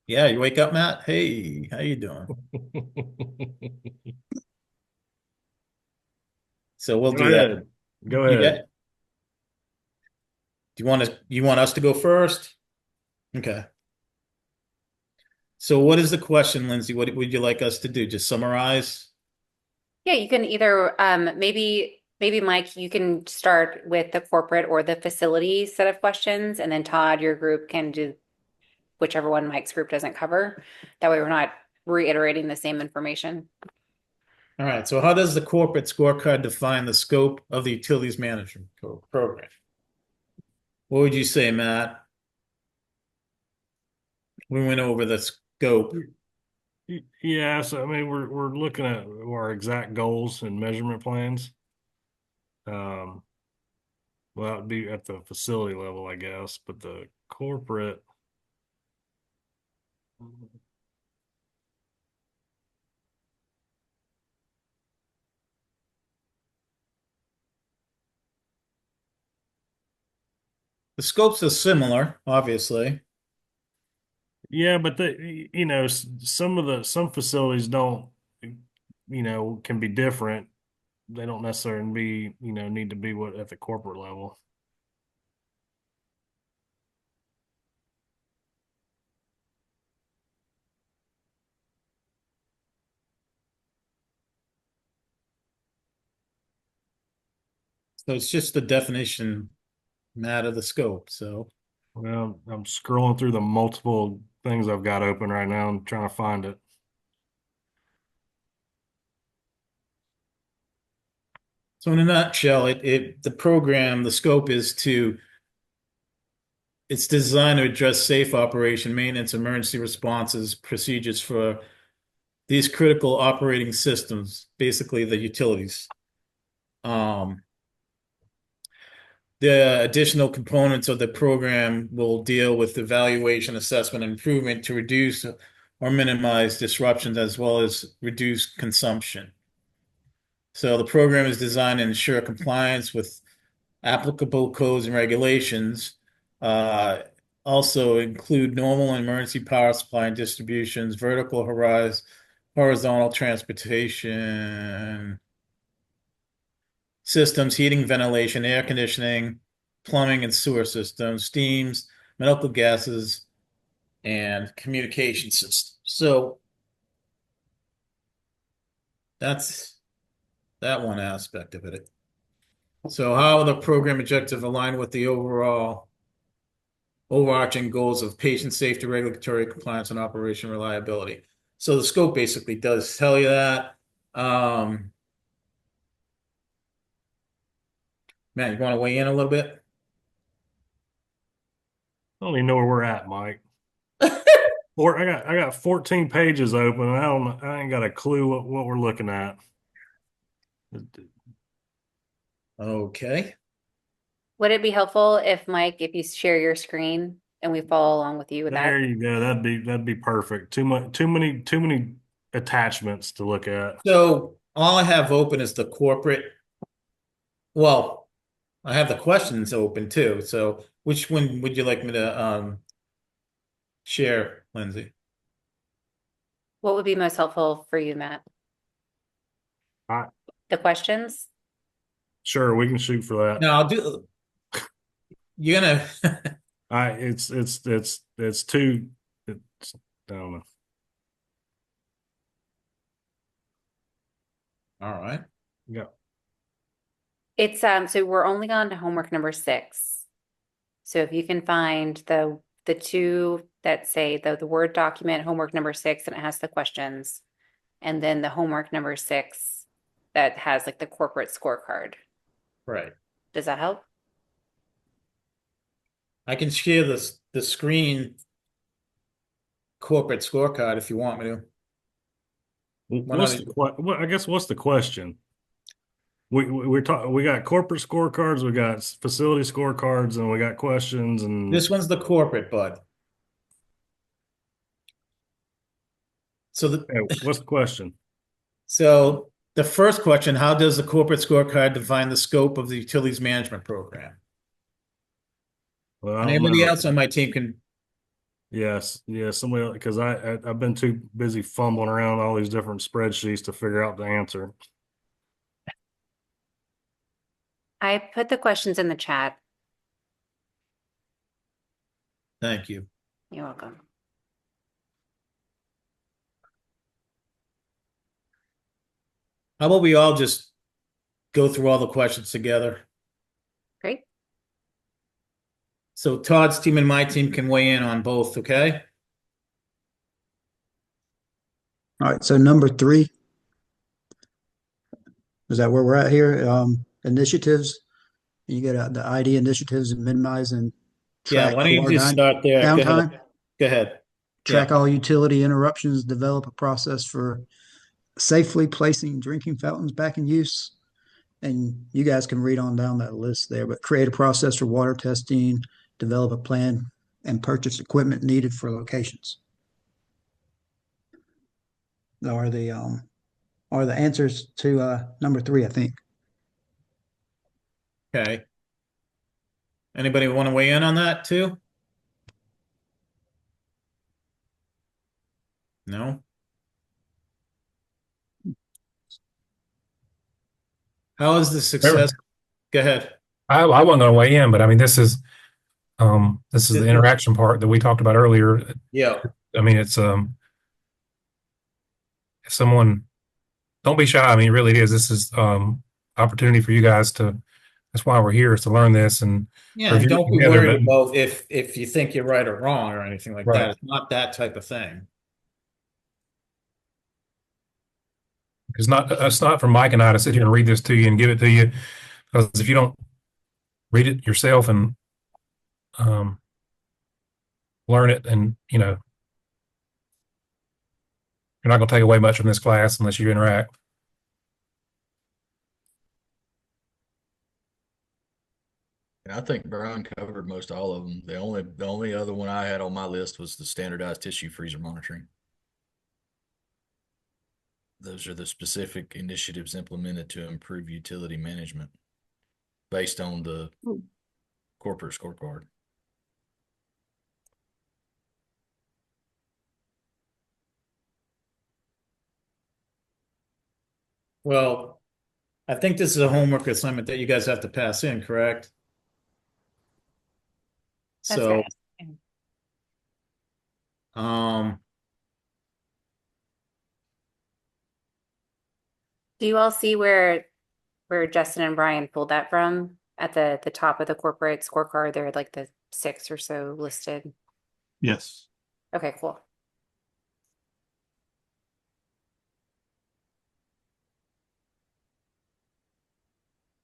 Yeah, you wake up, Matt? Hey, how you doing? So we'll Go do that. ahead. Go You ahead. get? You want us to go first? Okay. So what is the question, Lindsay? What would you like us to do? Just summarize? Yeah, you can either maybe Mike, you can start with the corporate or the facility set of questions, and then Todd, your group can do whichever one Mike's group doesn't cover. That way we're not reiterating the same information. All right. So how does the corporate scorecard define the scope of the utilities management program? What would you say, Matt? We went over the scope. Yeah, so I mean, we're looking at our exact goals and measurement plans. Well, that would be at the facility level, I guess, but the corporate. The scopes are similar, obviously. Yeah, but some facilities don't, can be different. They don't necessarily need to be at the corporate level. So it's just the definition, Matt, of the scope. So Well, I'm scrolling through the multiple things I've got open right now and trying to find it. So in a nutshell, the program, the scope is it's designed to address safe operation, maintenance, emergency responses, procedures for these critical operating systems, basically the utilities. The additional components of the program will deal with evaluation, assessment, and improvement to reduce or minimize disruptions as well as reduce consumption. So the program is designed to ensure compliance with applicable codes and regulations. Also include normal and emergency power supply and distributions, vertical, horizontal transportation systems, heating, ventilation, air conditioning, plumbing and sewer systems, steams, medical gases, and communication systems. So that's that one aspect of it. So how the program objective align with the overarching goals of patient safety, regulatory compliance, and operation reliability. So the scope basically does tell you that. Matt, you want to weigh in a little bit? I don't even know where we're at, Mike. I got 14 pages open. I ain't got a clue what we're looking at. Okay. Would it be helpful if Mike, if you share your screen and we follow along with you with that? There you go. That'd be perfect. Too many attachments to look at. So all I have open is the corporate. Well, I have the questions open too. So which one would you like me to share, Lindsay? What would be most helpful for you, Matt? The questions? Sure, we can shoot for that. No, I'll do. You're gonna. It's too. I don't know. All right. Yeah. It's so we're only on to homework number 6. So if you can find the two that say the Word document homework number 6 and it has the questions, and then the homework number 6 that has like the corporate scorecard. Right. Does that help? I can share the screen corporate scorecard if you want me to. I guess what's the question? We got corporate scorecards, we got facility scorecards, and we got questions, and This one's the corporate, bud. So what's the question? So the first question, how does the corporate scorecard define the scope of the utilities management program? Well, I don't Anybody know. else on my team can, Yes, somebody, because I've been too busy fumbling around all these different spreadsheets to figure out the answer. I put the questions in the chat. thank you. You're welcome. How about we all just go through all the questions together? Great. So Todd's team and my team can weigh in on both, okay? All right, so number 3. Is that where we're at here? Initiatives. You get the ID initiatives and minimize and Yeah, track why don't you core just start there? Go ahead. downtime. Go ahead. Track Yeah. all utility interruptions, develop a process for safely placing drinking fountains back in use. And you guys can read on down that list there, but create a process for water testing, develop a plan, and purchase equipment needed for locations. Are the answers to number 3, I think. Okay. Anybody want to weigh in on that too? No? How is the success? Go ahead. I wasn't going to weigh in, but I mean, this is the interaction part that we talked about earlier. Yeah. I mean, it's if someone, don't be shy. I mean, it really is. This is opportunity for you guys to. That's why we're here, is to learn this and Yeah, review don't be together, worried but- about if you think you're right or wrong or anything like Right. that. It's not that type of thing. It's not for Mike and I to sit here and read this to you and give it to you, because if you don't read it yourself and learn it, and you're not going to take away much from this class unless you interact. I think Brian covered most all of them. The only other one I had on my list was the standardized tissue freezer monitoring. Those are the specific initiatives implemented to improve utility management based on the corporate scorecard. Well, I think this is a homework assignment that you guys have to pass in, correct? That's So, right. Do you all see where Justin and Brian pulled that from? At the top of the corporate scorecard, there are like the 6 or so listed. Yes. Okay, cool.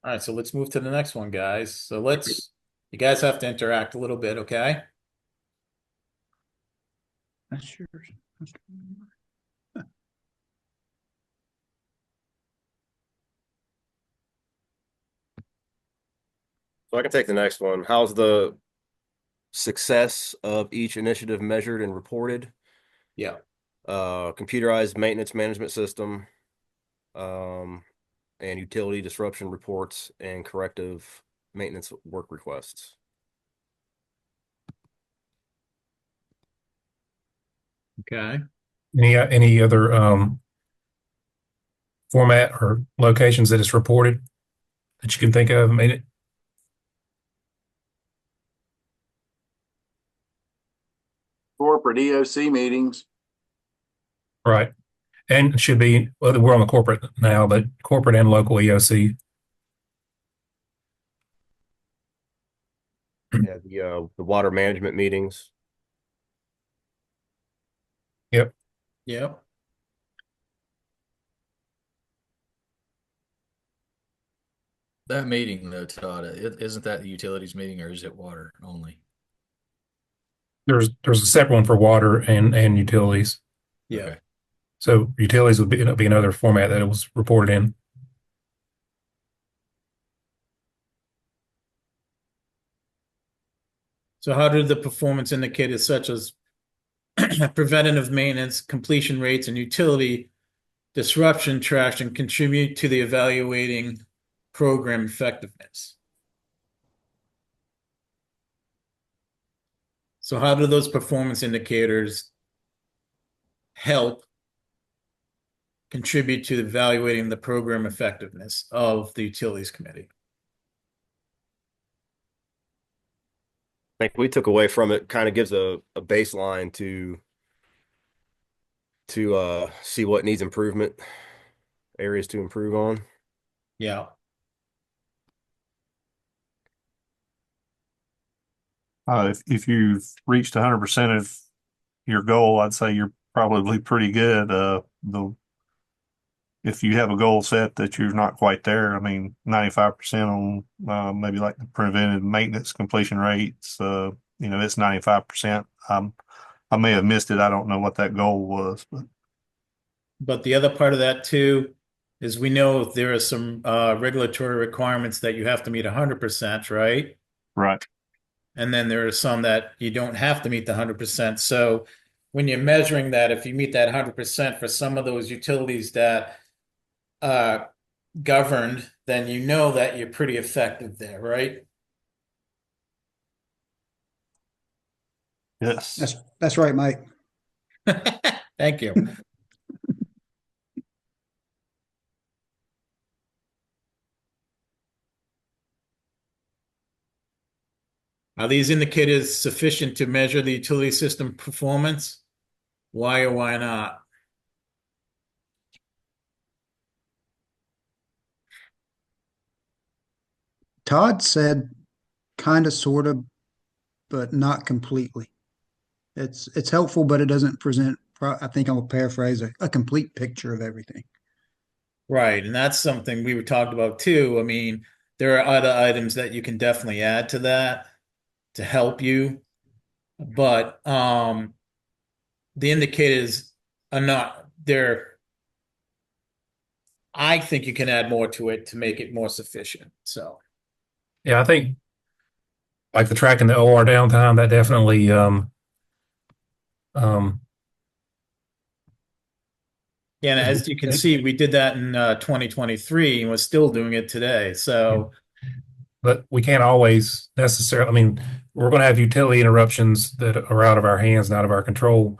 all right, so let's move to the next one, guys. So you guys have to interact a little bit, okay? That's yours. So I can take the next one. How's the success of each initiative measured and reported? Yeah. Computerized maintenance management system, and utility disruption reports and corrective maintenance work requests. Okay. Any other format or locations that it's reported that you can think of? I mean, corporate EOC meetings. right. And it should be, well, we're on the corporate now, but corporate and local EOC. Yeah, the water management meetings. Yep. Yep. That meeting though, Todd, isn't that the utilities meeting or is it water only? There's a separate one for water and utilities. Yeah. Okay. So utilities would be another format that it was reported in. So how did the performance indicators such as preventative maintenance, completion rates, and utility disruption traction contribute to the evaluating program effectiveness. So how do those performance indicators help contribute to evaluating the program effectiveness of the Utilities Committee? I think we took away from it kind of gives a baseline to see what needs improvement, areas to improve on. Yeah. If you've reached 100% of your goal, I'd say you're probably pretty good. If you have a goal set that you're not quite there, I mean, 95% on maybe like the preventive maintenance completion rates, it's 95%. I may have missed it. I don't know what that goal was, But the other part of that too is we know there are some regulatory requirements that you have to meet 100%, right? right. And then there are some that you don't have to meet the 100%. So when you're measuring that, if you meet that 100% for some of those utilities that governed, then you know that you're pretty effective there, right? Yes. That's right, Mike. Thank you. Are these indicators sufficient to measure the utility system performance? Why or why not? Todd said kind of, sort of, but not completely. It's helpful, but it doesn't present, I think I'll paraphrase, a complete picture of everything. Right, and that's something we were talked about too. I mean, there are other items that you can definitely add to that to help you, but the indicators are not there. I think you can add more to it to make it more sufficient. So Yeah, I think like the tracking the OR downtime, that definitely yeah, and as you can see, we did that in 2023 and we're still doing it today. So but we can't always necessarily, I mean, we're going to have utility interruptions that are out of our hands and out of our control.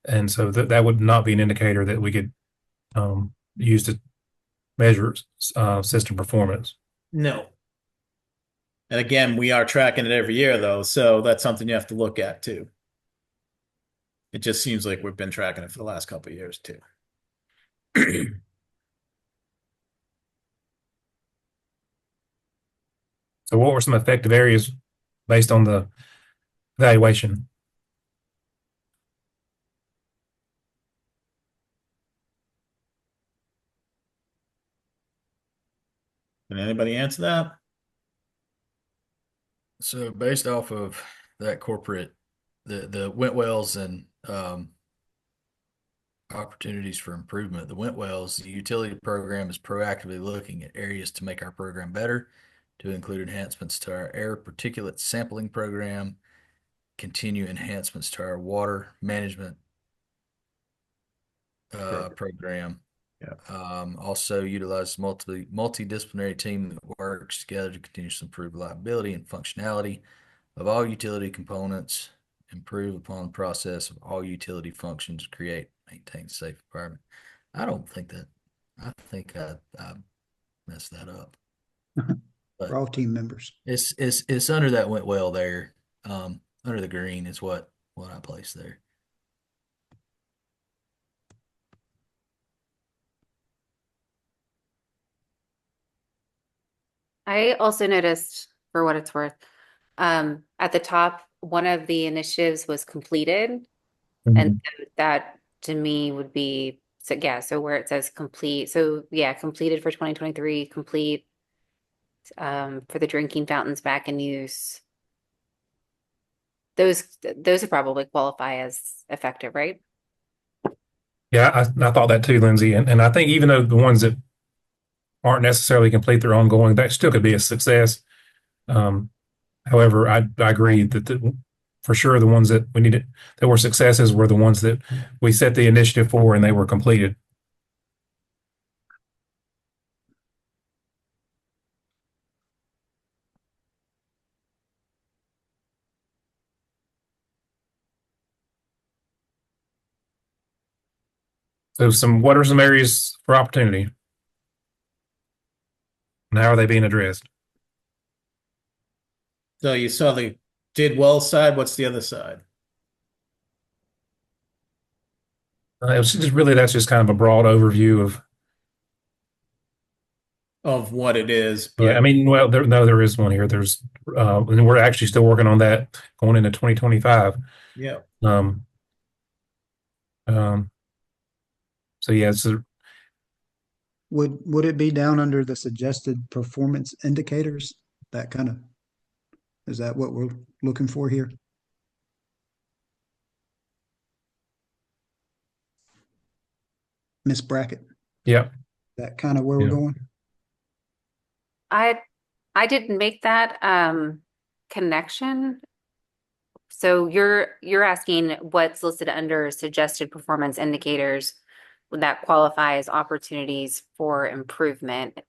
And so that would not be an indicator that we could use to measure system performance. no. And again, we are tracking it every year though. So that's something you have to look at too. It just seems like we've been tracking it for the last couple of years too. So what were some effective areas based on the evaluation? Can anybody answer that? So based off of that corporate, the Wentwells and opportunities for improvement, the Wentwells, the utility program is proactively looking at areas to make our program better, to include enhancements to our air particulate sampling program, continue enhancements to our water management program. Yeah. Also utilize multidisciplinary team that works together to continuously improve reliability and functionality of all utility components, improve upon the process of all utility functions, create, maintain a safe environment. I don't think that, I think I messed that up. We're all team members. It's under that went well there. Under the green is what I placed there. I also noticed, for what it's worth, at the top, one of the initiatives was completed. And so that to me would be, so yeah, so where it says complete, so yeah, completed for 2023, complete for the drinking fountains back in use. Those would probably qualify as effective, right? Yeah, I thought that too, Lindsay. And I think even though the ones that aren't necessarily complete, they're ongoing, that still could be a success. However, I agree that for sure the ones that we needed that were successes were the ones that we set the initiative for and they were completed. So what are some areas for opportunity? And how are they being addressed? So you saw the did well side. What's the other side? It was just really, that's just kind of a broad overview Of what it is, yeah, but I mean, well, there is one here. There's, and we're actually still working on that going into 2025. yeah. Um, um, so yeah, it's Would it be down under the suggested performance indicators? That kind of, is that what we're looking for here? Miss Brackett, yeah, that kind of where we're Yeah. going? I didn't make that connection. So you're asking what's listed under suggested performance indicators that qualify as opportunities for improvement.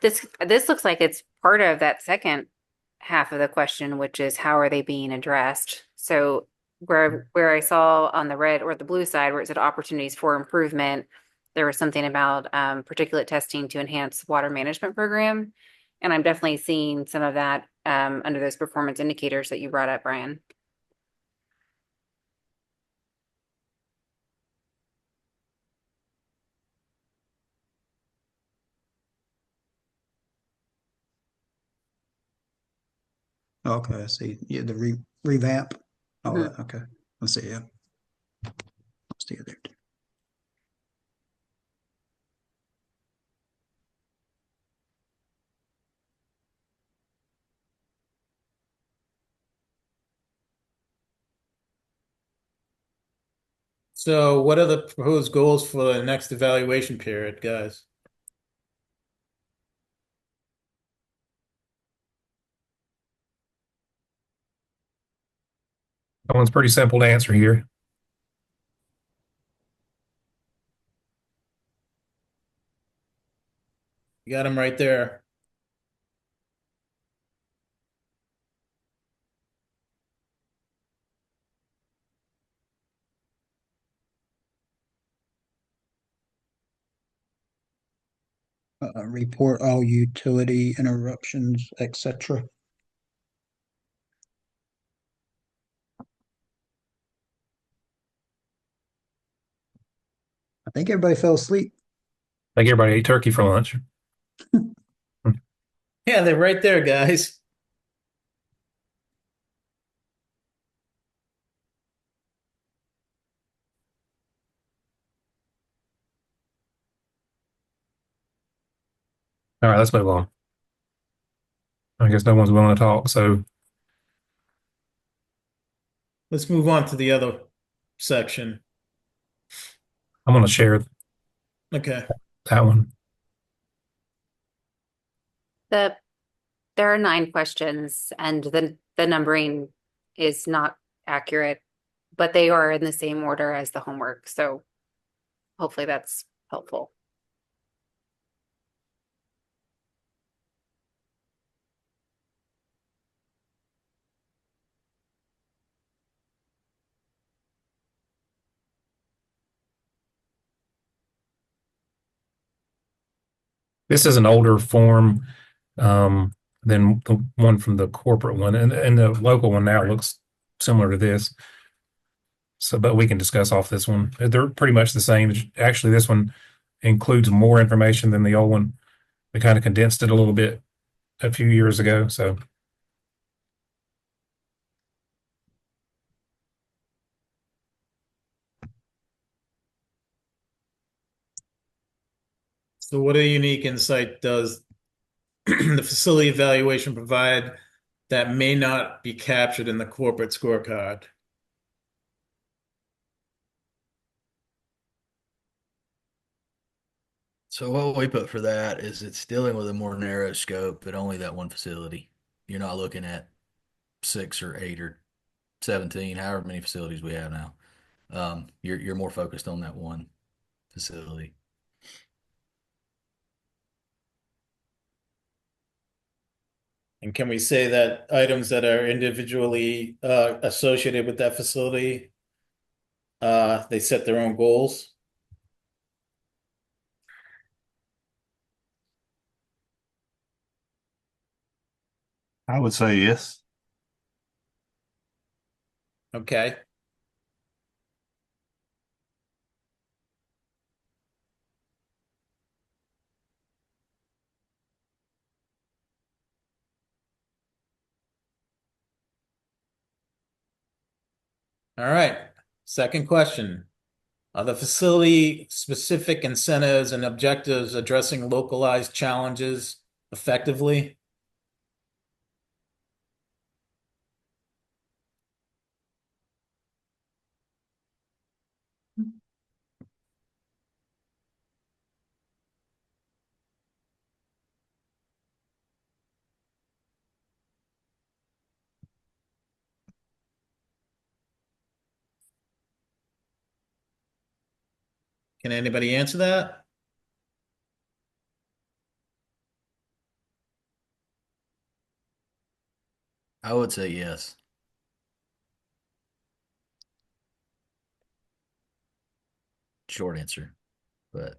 This looks like it's part of that second half of the question, which is how are they being addressed? So where I saw on the red or the blue side where it said opportunities for improvement, there was something about particulate testing to enhance water management program. And I'm definitely seeing some of that under those performance indicators that you brought up, Brian. Okay, I see. Yeah, the revamp. Oh, Mhm. okay. I see, yeah. See it there. So what are the proposed goals for the next evaluation period, guys? that one's pretty simple to answer here. You got them right there. Report all utility interruptions, etc. I think everybody fell asleep. I think everybody ate turkey for lunch. Yeah, they're right there, guys. All right, let's move on. I guess no one's willing to talk, so Let's move on to the other section. I'm going to share Okay. that one. There are 9 questions and the numbering is not accurate, but they are in the same order as the homework. So hopefully that's helpful. This is an older form than the one from the corporate one, and the local one now looks similar to this. So, but we can discuss off this one. They're pretty much the same. Actually, this one includes more information than the old one. We kind of condensed it a little bit a few years ago. So, So what a unique insight does the facility evaluation provide that may not be captured in the corporate scorecard? So what we put for that is it's dealing with a more narrow scope, but only that one facility. You're not looking at 6 or 8 or 17, however many facilities we have now. You're more focused on that one facility. And can we say that items that are individually associated with that facility they set their own goals? I would say yes. Okay. All right. Second question. Are the facility specific incentives and objectives addressing localized challenges effectively? Can anybody answer that? I would say yes. Short answer, but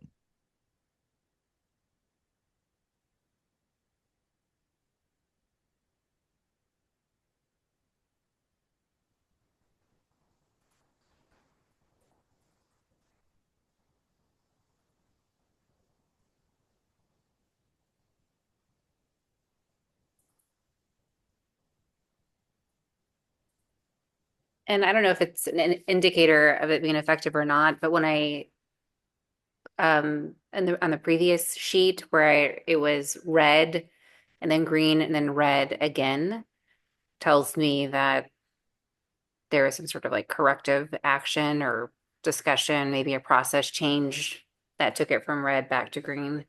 And I don't know if it's an indicator of it being effective or not, but when I on the previous sheet where it was red and then green and then red again, tells me that there is some sort of like corrective action or discussion, maybe a process change that took it from red back to green.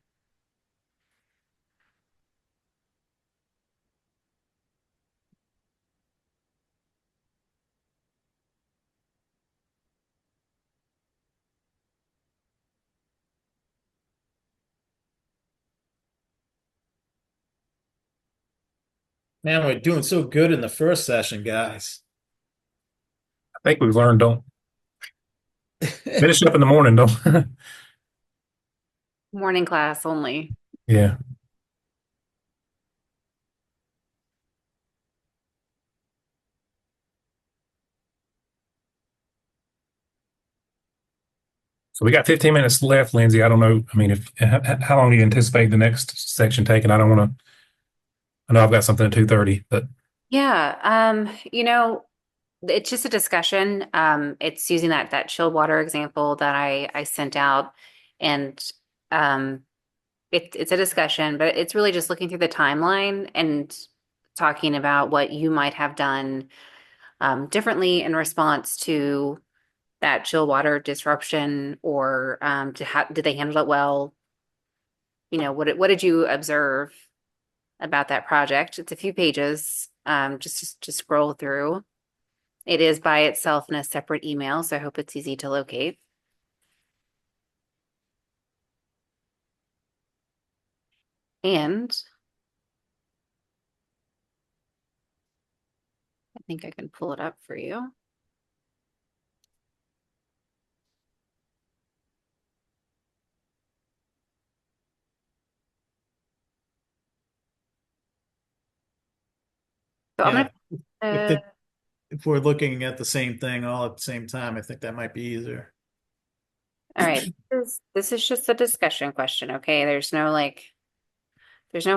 Man, we're doing so good in the first session, guys. I think we've learned don't finish up in the morning, don't. Morning class only. Yeah. So we got 15 minutes left, Lindsay. I don't know. I mean, if how long do you anticipate the next section taking? I don't want to. I know I've got something at 2:30, but Yeah, it's just a discussion. It's using that chilled water example that I sent out, and it's a discussion, but it's really just looking through the timeline and talking about what you might have done differently in response to that chill water disruption, or did they handle it well? What did you observe about that project? It's a few pages, just to scroll through. It is by itself in a separate email, so I hope it's easy to locate. And I think I can pull it up for you. So I'm Yeah. gonna, If we're looking at the same thing all at the same time, I think that might be easier. all right, this is just a discussion question, okay? There's no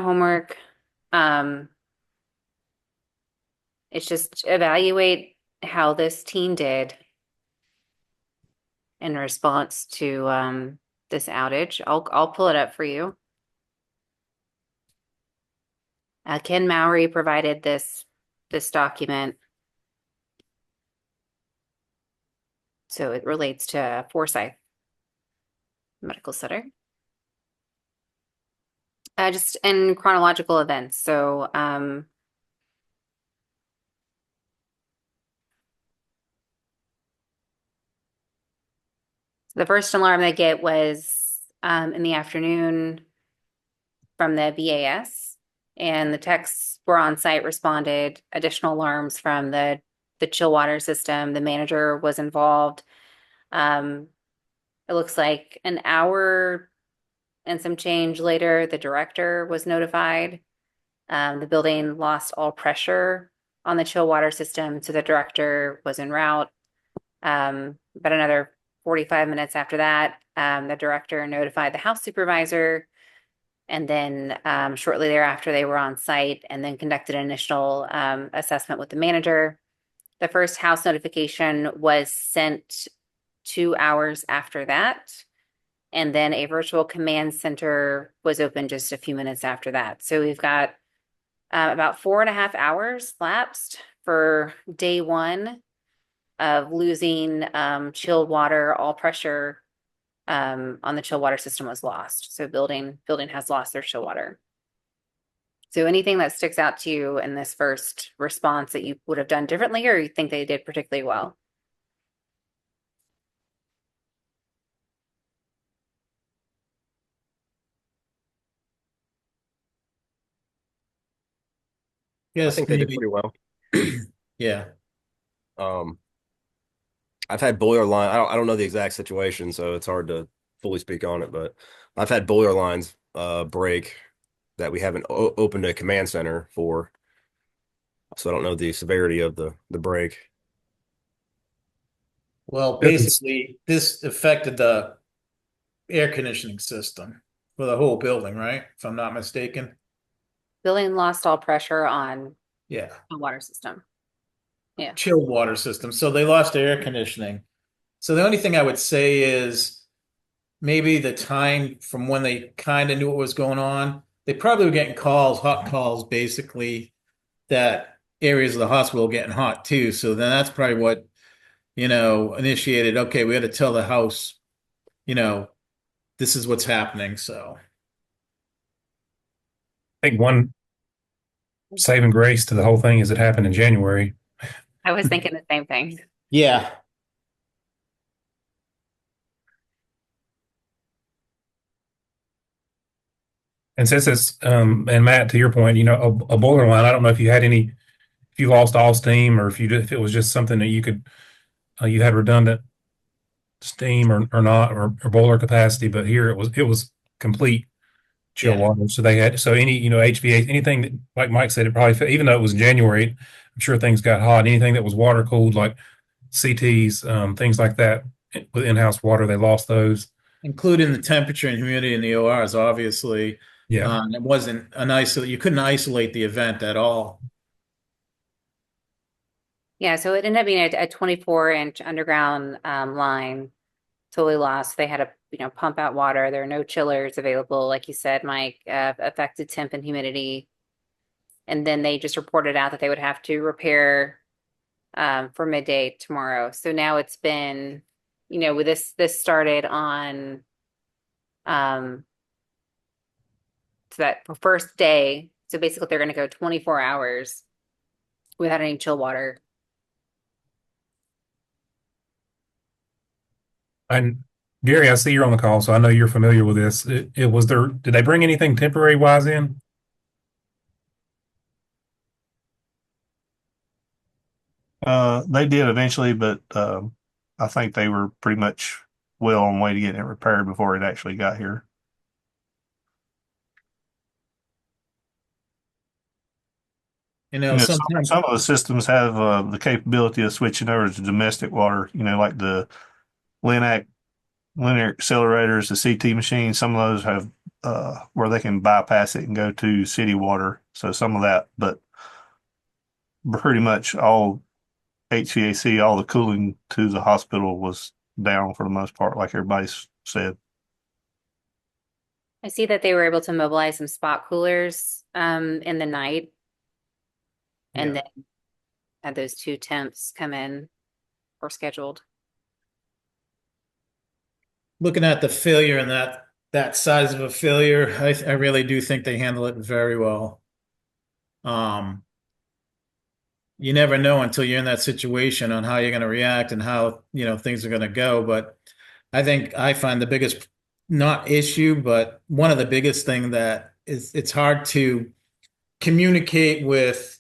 homework. It's just evaluate how this team did in response to this outage. I'll pull it up for you. Ken Mowry provided this document. So it relates to Forsyth Medical Center. Just in chronological events. So the first alarm they get was in the afternoon from the VAS, and the techs were on site, responded. Additional alarms from the chill water system. The manager was involved. It looks like an hour and some change later, the director was notified. The building lost all pressure on the chill water system, so the director was en route. But another 45 minutes after that, the director notified the house supervisor. And then shortly thereafter, they were on site and then conducted an initial assessment with the manager. The first house notification was sent 2 hours after that. And then a virtual command center was open just a few minutes after that. So we've got about 4.5 hours lapsed for day one of losing chilled water. All pressure on the chill water system was lost. So building has lost their chill water. So anything that sticks out to you in this first response that you would have done differently, or you think they did particularly well? I Yes, think they did maybe. pretty well. Yeah. I've had boiler line. I don't know the exact situation, so it's hard to fully speak on it. But I've had boiler lines break that we haven't opened a command center for, so I don't know the severity of the break. Well, basically, this affected the air conditioning system for the whole building, right? If I'm not mistaken. Building lost all pressure on Yeah. the water system. Yeah. Chilled water system. So they lost air conditioning. So the only thing I would say is maybe the time from when they kind of knew what was going on. They probably were getting calls, hot calls, basically, that areas of the hospital were getting hot too. So then that's probably what, initiated, okay, we had to tell the house, this is what's happening. So I think one saving grace to the whole thing is it happened in January. I was thinking the same thing. yeah. And since it's, and Matt, to your point, a boiler line, I don't know if you had if you lost all steam or if it was just something that you could, you had redundant steam or not, or boiler capacity, but here it was complete chill Yeah. water. So they had, so any, HVAC, anything that, like Mike said, it probably, even though it was January, I'm sure things got hot. Anything that was water cooled, like CTs, things like that with in-house water, they lost those. Including the temperature and humidity in the ORs, obviously. Yeah. It wasn't you couldn't isolate the event at all. Yeah, so it ended up being a 24-inch underground line, totally lost. They had to, pump out water. There are no chillers available, like you said, Mike, affected temp and humidity. And then they just reported out that they would have to repair for midday tomorrow. So now it's been, with this started on so that first day. So basically they're going to go 24 hours without any chill water. And Gary, I see you're on the call, so I know you're familiar with this. It was there. Did they bring anything temporary wise in? They did eventually, but I think they were pretty much well on the way to getting it repaired before it actually got here. Sometimes some of the systems have the capability of switching over to domestic water, like the linear accelerators, the CT machines. Some of those have where they can bypass it and go to city water. So some of that, but pretty much all HVAC, all the cooling to the hospital was down for the most part, like everybody's said. I see that they were able to mobilize some spot coolers in the night. And then had those 2 temps come in or scheduled. looking at the failure and that size of a failure, I really do think they handle it very well. You never know until you're in that situation on how you're going to react and how, things are going to go. But I find the biggest, not issue, but one of the biggest thing that is, it's hard to communicate with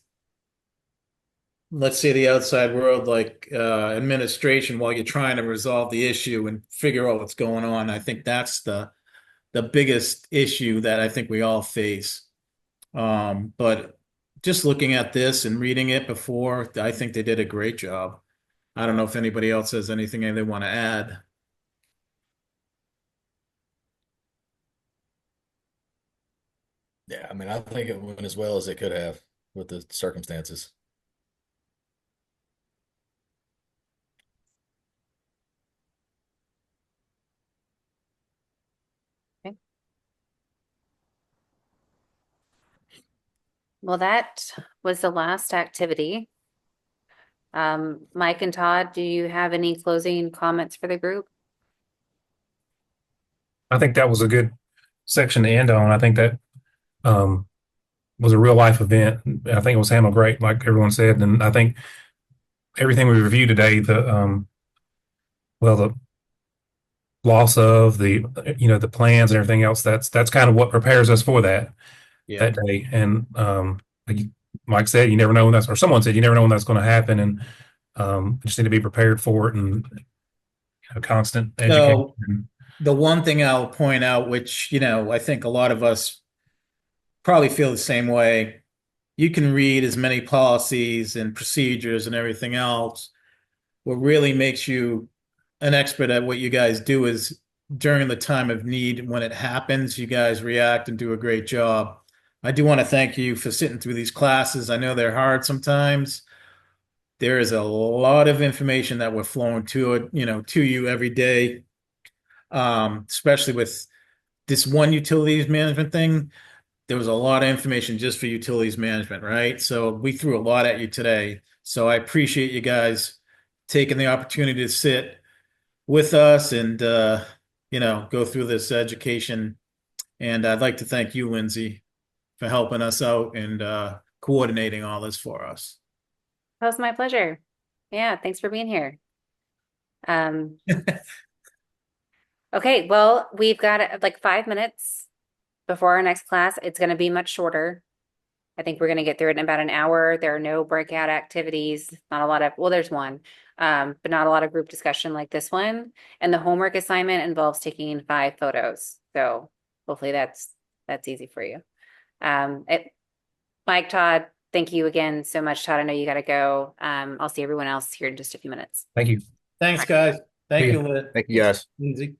let's say the outside world, like administration, while you're trying to resolve the issue and figure out what's going on. I think that's the biggest issue that I think we all face. But just looking at this and reading it before, I think they did a great job. I don't know if anybody else has anything they want to add. Yeah, I mean, I think it went as well as it could have with the circumstances. Well, that was the last activity. Mike and Todd, do you have any closing comments for the group? I think that was a good section to end on. I think that was a real life event. I think it was handled great, like everyone said. And I think everything we reviewed today, the loss of the plans and everything else, that's kind of what prepares us for that day. And like Mike said, you never know when that's, or someone said, you never know when that's going to happen. And just need to be prepared for it and constant education. So the one thing I'll point out, which, I think a lot of us probably feel the same way. You can read as many policies and procedures and everything else. What really makes you an expert at what you guys do is during the time of need, when it happens, you guys react and do a great job. I do want to thank you for sitting through these classes. I know they're hard sometimes. There is a lot of information that we're flowing to it, to you every day. Especially with this one utilities management thing, there was a lot of information just for utilities management, right? So we threw a lot at you today. So I appreciate you guys taking the opportunity to sit with us and, go through this education. And I'd like to thank you, Lindsay, for helping us out and coordinating all this for us. That was my pleasure. Yeah, thanks for being here. Okay, well, we've got like 5 minutes before our next class. It's going to be much shorter. I think we're going to get through it in about an hour. There are no breakout activities, not a lot of, well, there's one, but not a lot of group discussion like this one. And the homework assignment involves taking 5 photos. So hopefully that's easy for you. Mike, Todd, thank you again so much. Todd, I know you got to go. I'll see everyone else here in just a few minutes. Thank you. Thanks, guys. Thank you, Liz. Thank you, guys. Lindsay.